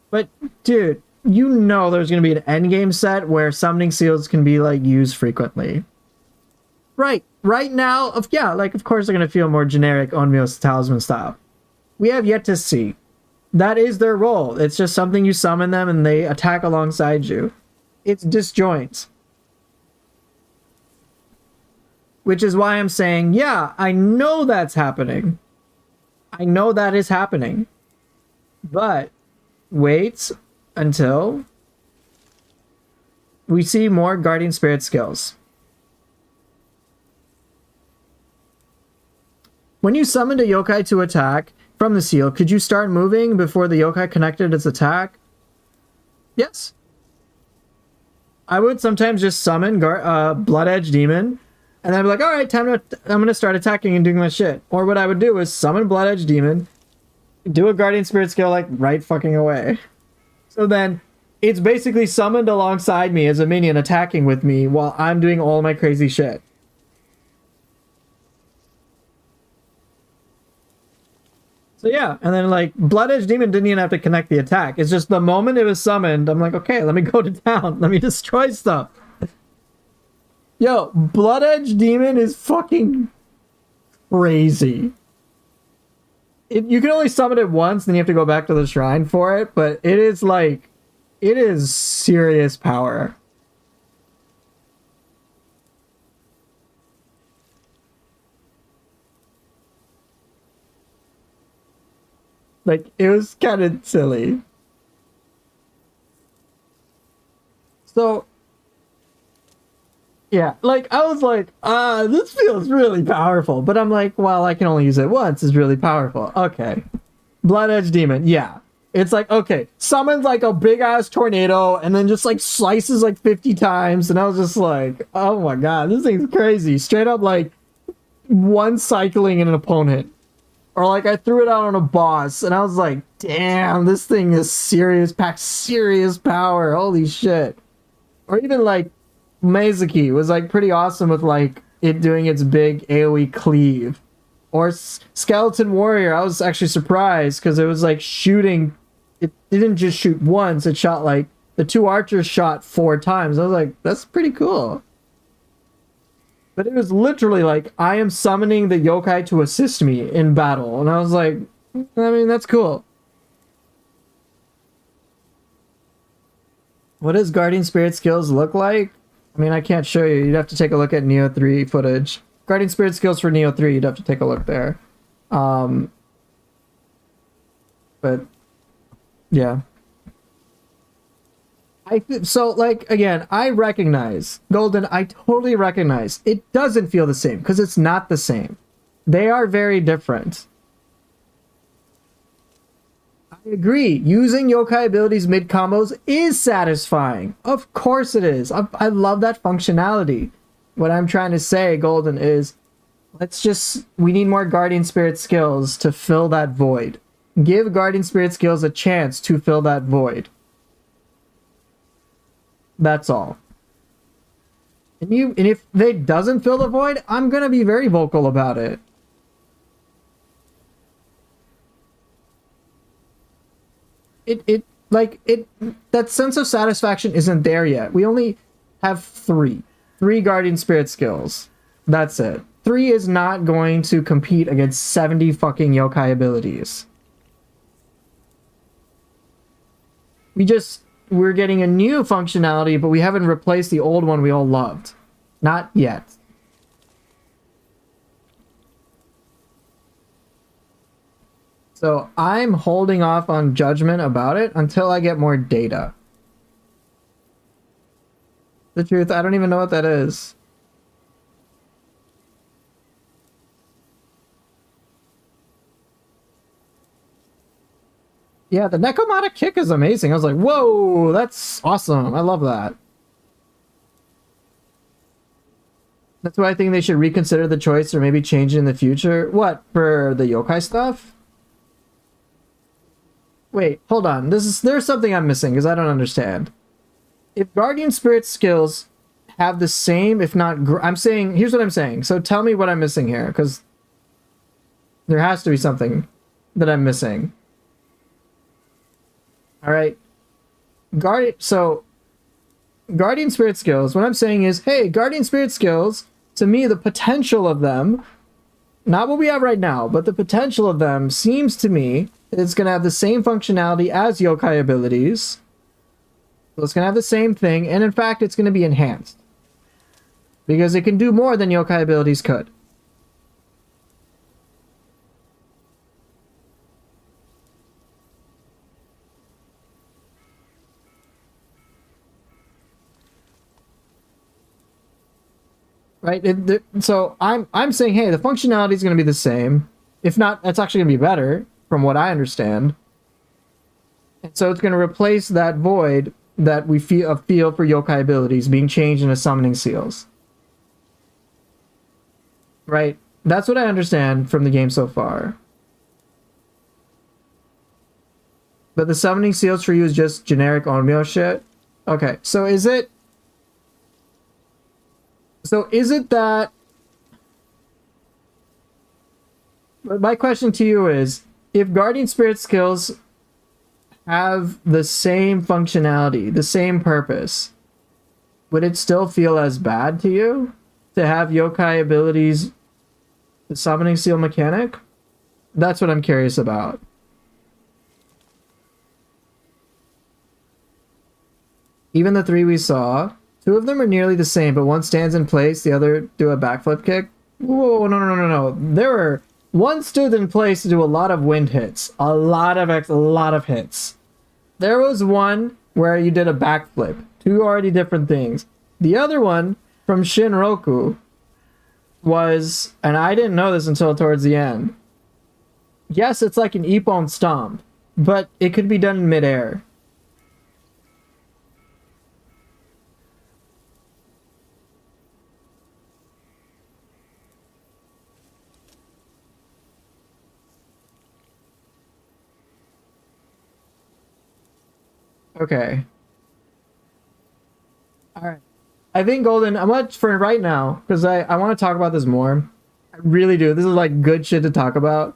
But, dude, you know there's going to be an endgame set where summoning seals can be, like, used frequently. Right. Right now, of course they're going to feel more generic Onmyo's Talisman style. We have yet to see. That is their role. It's just something you summon them and they attack alongside you. It's disjoint. Which is why I'm saying, yeah, I know that's happening. I know that is happening. But wait until we see more Guardian Spirit skills. When you summoned a yokai to attack from the seal, could you start moving before the yokai connected its attack? Yes. I would sometimes just summon Blood Edge Demon, and I'd be like, alright, I'm going to start attacking and doing my shit. Or what I would do is summon Blood Edge Demon, do a Guardian Spirit skill like right fucking away. So then it's basically summoned alongside me as a minion attacking with me while I'm doing all my crazy shit. So yeah, and then like Blood Edge Demon didn't even have to connect the attack. It's just the moment it was summoned, I'm like, okay, let me go to town. Let me destroy stuff. Yo, Blood Edge Demon is fucking crazy. You can only summon it once, then you have to go back to the shrine for it, but it is like, it is serious power. Like, it was kind of silly. So yeah, like I was like, this feels really powerful. But I'm like, well, I can only use it once. It's really powerful. Okay. Blood Edge Demon, yeah. It's like, okay, summons like a big ass tornado and then just like slices like 50 times. And I was just like, oh my god, this thing's crazy. Straight up like one cycling in an opponent. Or like I threw it out on a boss and I was like, damn, this thing is serious, packs serious power. Holy shit. Or even like Meizuki was like pretty awesome with like it doing its big AoE cleave. Or Skeleton Warrior, I was actually surprised because it was like shooting. It didn't just shoot once, it shot like the two archers shot 4 times. I was like, that's pretty cool. But it was literally like, I am summoning the yokai to assist me in battle. And I was like, I mean, that's cool. What does Guardian Spirit skills look like? I mean, I can't show you. You'd have to take a look at Nioh 3 footage. Guardian Spirit skills for Nioh 3, you'd have to take a look there. But yeah. So like again, I recognize Golden, I totally recognize it doesn't feel the same because it's not the same. They are very different. I agree. Using yokai abilities mid combos is satisfying. Of course it is. I love that functionality. What I'm trying to say, Golden, is we need more Guardian Spirit skills to fill that void. Give Guardian Spirit skills a chance to fill that void. That's all. And if they doesn't fill the void, I'm gonna be very vocal about it. That sense of satisfaction isn't there yet. We only have three Guardian Spirit skills. That's it. 3 is not going to compete against 70 fucking yokai abilities. We're getting a new functionality, but we haven't replaced the old one we all loved. Not yet. So I'm holding off on judgment about it until I get more data. The truth, I don't even know what that is. Yeah, the Nekomata kick is amazing. I was like, whoa, that's awesome. I love that. That's why I think they should reconsider the choice or maybe change it in the future. What, for the yokai stuff? Wait, hold on. There's something I'm missing because I don't understand. If Guardian Spirit skills have the same, if not, here's what I'm saying. So tell me what I'm missing here, because there has to be something that I'm missing. All right. Guardian Spirit skills, what I'm saying is, hey, Guardian Spirit skills, to me, the potential of them, not what we have right now, but the potential of them seems to me it's going to have the same functionality as yokai abilities. So it's going to have the same thing, and in fact, it's going to be enhanced. Because it can do more than yokai abilities could. Right? So I'm saying, hey, the functionality is going to be the same. If not, it's actually going to be better, from what I understand. And so it's going to replace that void that we feel for yokai abilities being changed into summoning seals. Right? That's what I understand from the game so far. But the summoning seals for you is just generic Onmyo shit? Okay, so is it that... My question to you is, if Guardian Spirit skills have the same functionality, the same purpose, would it still feel as bad to you to have yokai abilities, the summoning seal mechanic? That's what I'm curious about. Even the 3 we saw, 2 of them are nearly the same, but one stands in place, the other do a backflip kick. Whoa, no. One stood in place to do a lot of wind hits. A lot of hits. There was one where you did a backflip Two already different things. The other one from Shinroku was, and I didn't know this until towards the end. Yes, it's like an Ippon stomp, but it could be done in midair. Okay. Alright. I think Golden, I'm much for right now, because I want to talk about this more. I really do. This is like good shit to talk about.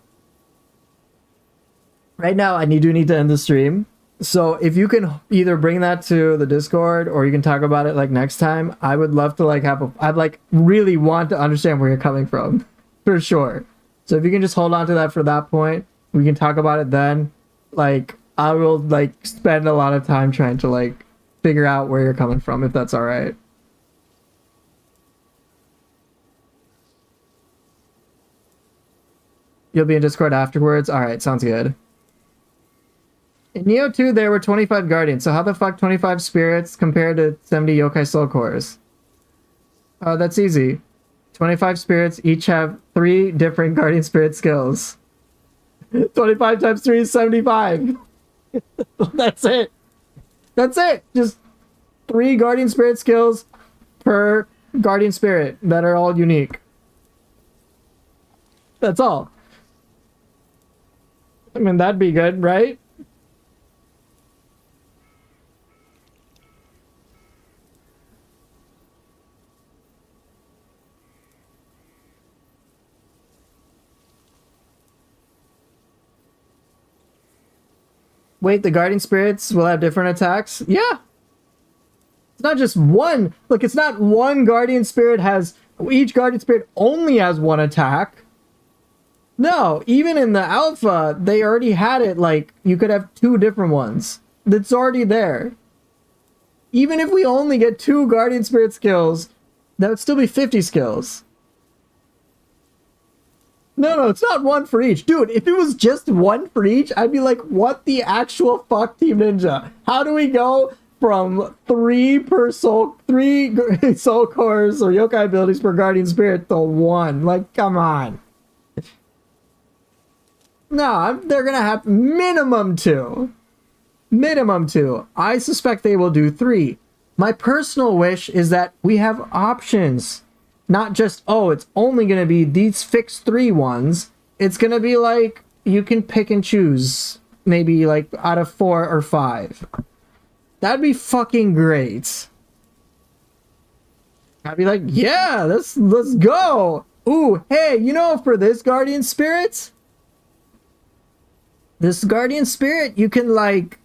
Right now, I need to end the stream. So if you can either bring that to the Discord or you can talk about it like next time, I would love to like have a, I'd like really want to understand where you're coming from. For sure. So if you can just hold on to that for that point, we can talk about it then. Like, I will like spend a lot of time trying to like figure out where you're coming from, if that's all right. You'll be in Discord afterwards? All right, sounds good. In Nioh 2, there were 25 Guardians, so how the fuck 25 Spirits compared to 70 Yokai Soul Cores? That's easy. 25 Spirits each have 3 different Guardian Spirit skills. 25 times 3 is 75. That's it. That's it. Just 3 Guardian Spirit skills per Guardian Spirit that are all unique. That's all. I mean, that'd be good, right? Wait, the Guardian Spirits will have different attacks? Yeah. It's not just one. Look, it's not one Guardian Spirit has... Each Guardian Spirit only has one attack. No, even in the alpha, they already had it, like, you could have 2 different ones. That's already there. Even if we only get 2 Guardian Spirit skills, that would still be 50 skills. No, it's not 1 for each. Dude, if it was just 1 for each, I'd be like, what the actual fuck, Team Ninja? How do we go from 3 soul cores or yokai abilities per Guardian Spirit to 1? Like, come on. No, they're gonna have minimum 2. Minimum 2. I suspect they will do 3. My personal wish is that we have options. Not just, oh, it's only going to be these fixed 3 ones. It's going to be like, you can pick and choose. Maybe like out of 4 or 5. That'd be fucking great. I'd be like, yeah, let's go. Ooh, hey, you know, for this Guardian Spirit, you can like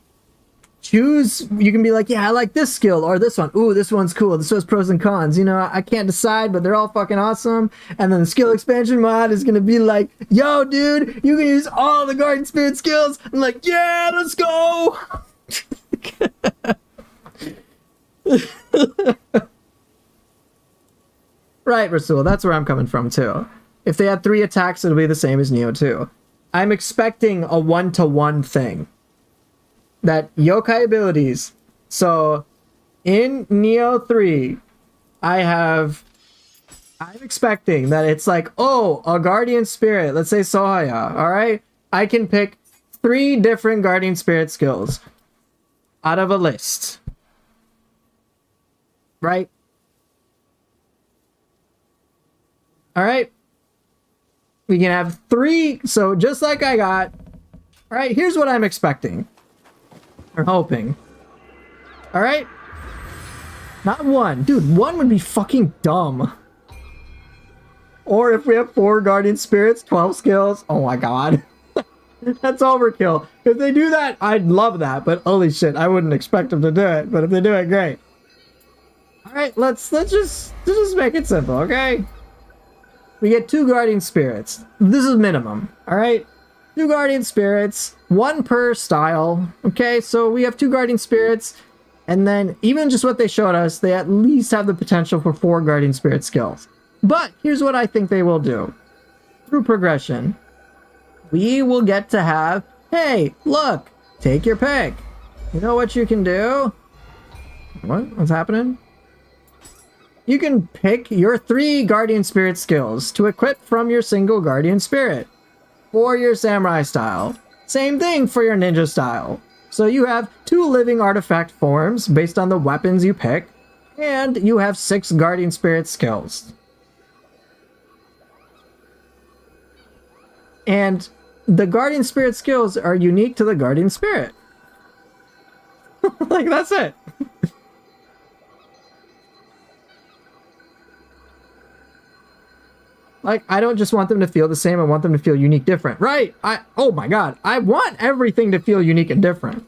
choose, you can be like, yeah, I like this skill or this one. Ooh, this one's cool. This has pros and cons. You know, I can't decide, but they're all fucking awesome. And then the skill expansion mod is going to be like, yo, dude, you can use all the Guardian Spirit skills. I'm like, yeah, let's go. Right, Rasul, that's where I'm coming from too. If they had 3 attacks, it'll be the same as Nioh 2. I'm expecting a 1-to-1 thing. That yokai abilities. So in Nioh 3, I'm expecting that it's like, oh, a Guardian Spirit, let's say Sohaya, alright? I can pick 3 different Guardian Spirit skills out of a list. Right? Alright? We can have 3, so just like I got. Alright, here's what I'm expecting. Or hoping. Alright? Not 1. Dude, 1 would be fucking dumb. Or if we have 4 Guardian Spirits, 12 skills. Oh my god. That's overkill. If they do that, I'd love that. But holy shit, I wouldn't expect them to do it. But if they do it, great. Alright, let's just make it simple, okay? We get 2 Guardian Spirits. This is minimum. Alright? 2 Guardian Spirits, 1 per style. Okay, so we have 2 Guardian Spirits, and then even just what they showed us, they at least have the potential for 4 Guardian Spirit skills. But here's what I think they will do. Through progression, we will get to have, hey, look, take your pick. You know what you can do? What's happening? You can pick your 3 Guardian Spirit skills to equip from your single Guardian Spirit for your Samurai style. Same thing for your Ninja style. So you have 2 living artifact forms based on the weapons you pick, and you have 6 Guardian Spirit skills. And the Guardian Spirit skills are unique to the Guardian Spirit. Like, that's it. Like, I don't just want them to feel the same, I want them to feel unique, different. Right! Oh my god, I want everything to feel unique and different.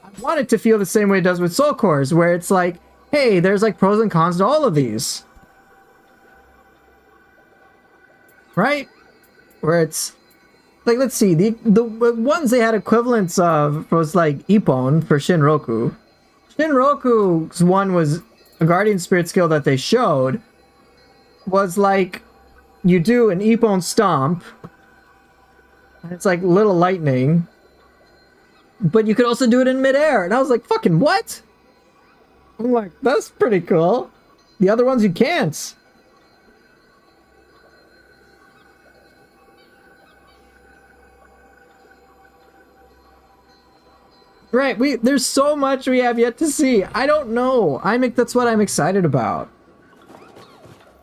I want it to feel the same way it does with Soul Cores, where it's like, hey, there's like pros and cons to all of these. Right? Where it's, like, let's see, the ones they had equivalents of was like Ippon for Shinroku. Shinroku's one was a Guardian Spirit skill that they showed, was like, you do an Ippon stomp, and it's like little lightning, but you could also do it in midair, and I was like, fucking what? I'm like, that's pretty cool. The other ones you can't. Right, there's so much we have yet to see. I don't know. That's what I'm excited about.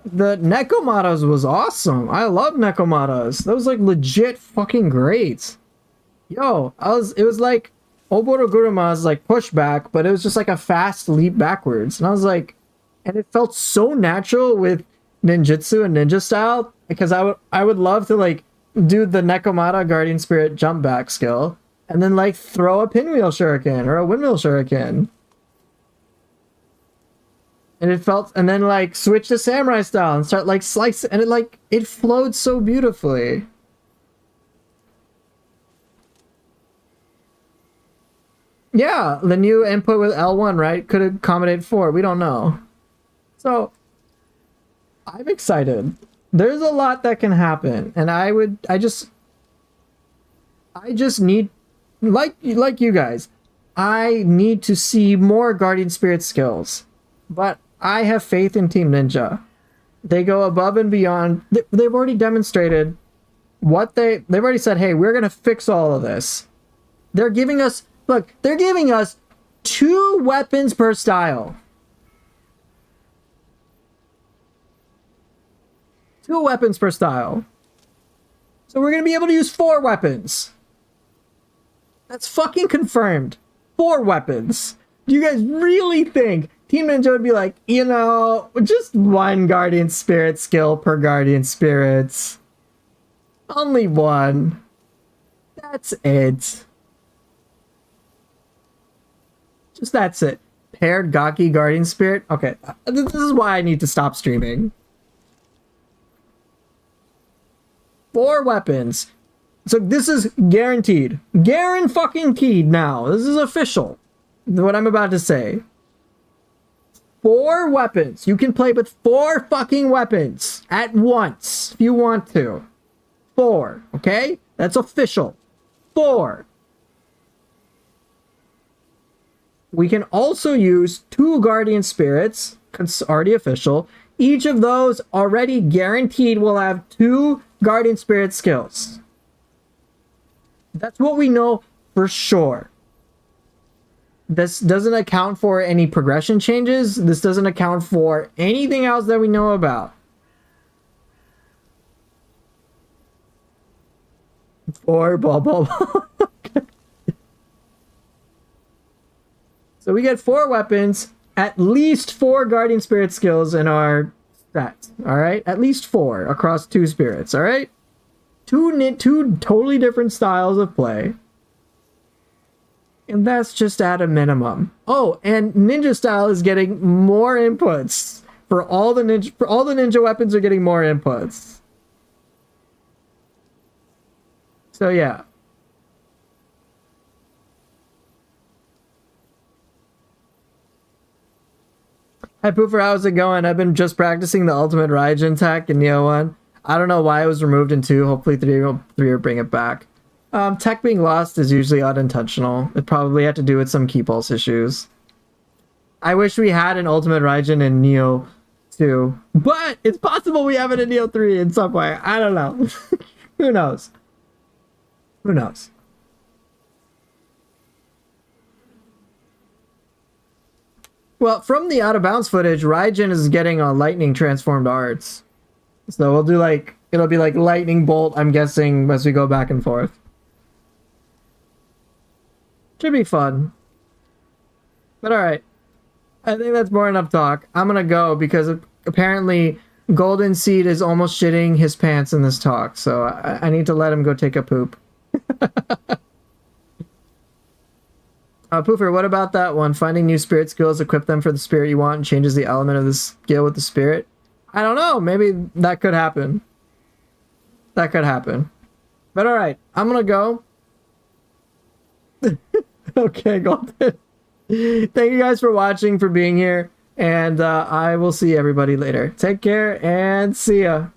The Nekomatas was awesome. I love Nekomatas. That was like legit fucking great. Yo, it was like Oborogurum's like pushback, but it was just like a fast leap backwards. And I was like, and it felt so natural with ninjutsu and ninja style, because I would love to like do the Nekomata Guardian Spirit jump back skill and then like throw a pinwheel shuriken or a windmill shuriken. And it felt, and then like switch to samurai style and start like slicing, and it flowed so beautifully. Yeah, the new input with L1, right? Could accommodate 4. We don't know. So I'm excited. There's a lot that can happen, and I just need, like you guys, I need to see more Guardian Spirit skills. But I have faith in Team Ninja. They go above and beyond. They've already demonstrated what they've already said, hey, we're going to fix all of this. They're giving us, look, they're giving us 2 weapons per style. 2 weapons per style. So we're going to be able to use 4 weapons. That's fucking confirmed. 4 weapons. Do you guys really think Team Ninja would be like, you know, just 1 Guardian Spirit skill per Guardian Spirits? Only 1. That's it. Just that's it. Paired Gaki Guardian Spirit? Okay, this is why I need to stop streaming. 4 weapons. So this is guaranteed. Guaranteed now. This is official. What I'm about to say. 4 weapons. You can play with 4 fucking weapons at once if you want to. 4, okay? That's official. 4. We can also use 2 Guardian Spirits, already official. Each of those already guaranteed will have 2 Guardian Spirit skills. That's what we know for sure. This doesn't account for any progression changes. This doesn't account for anything else that we know about. 4 blah blah blah. Okay. So we get 4 weapons, at least 4 Guardian Spirit skills in our set. Alright? At least 4 across 2 spirits, alright? 2 totally different styles of play. And that's just at a minimum. Oh, and ninja style is getting more inputs. For all the ninja weapons are getting more inputs. So yeah. Hi Poofer, how's it going? I've been just practicing the ultimate Raijin tech in Nioh 1. I don't know why it was removed in 2. Hopefully 3 will bring it back. Tech being lost is usually unintentional. It probably had to do with some key pulse issues. I wish we had an Ultimate Raijin in Nioh 2. But it's possible we have it in Nioh 3 in some way. I don't know. Who knows? Who knows? Well, from the out of bounds footage, Raijin is getting a lightning transformed arts. So we'll do like, it'll be like lightning bolt, I'm guessing, as we go back and forth. Should be fun. But alright. I think that's more enough talk. I'm gonna go because apparently Golden Seed is almost shitting his pants in this talk. So I need to let him go take a poop. Poofer, what about that one? Finding new spirit skills, equip them for the spirit you want, and changes the element of the skill with the spirit? I don't know. Maybe that could happen. That could happen. But alright, I'm gonna go. Okay, Golden. Thank you guys for watching, for being here, and I will see everybody later. Take care, and see ya.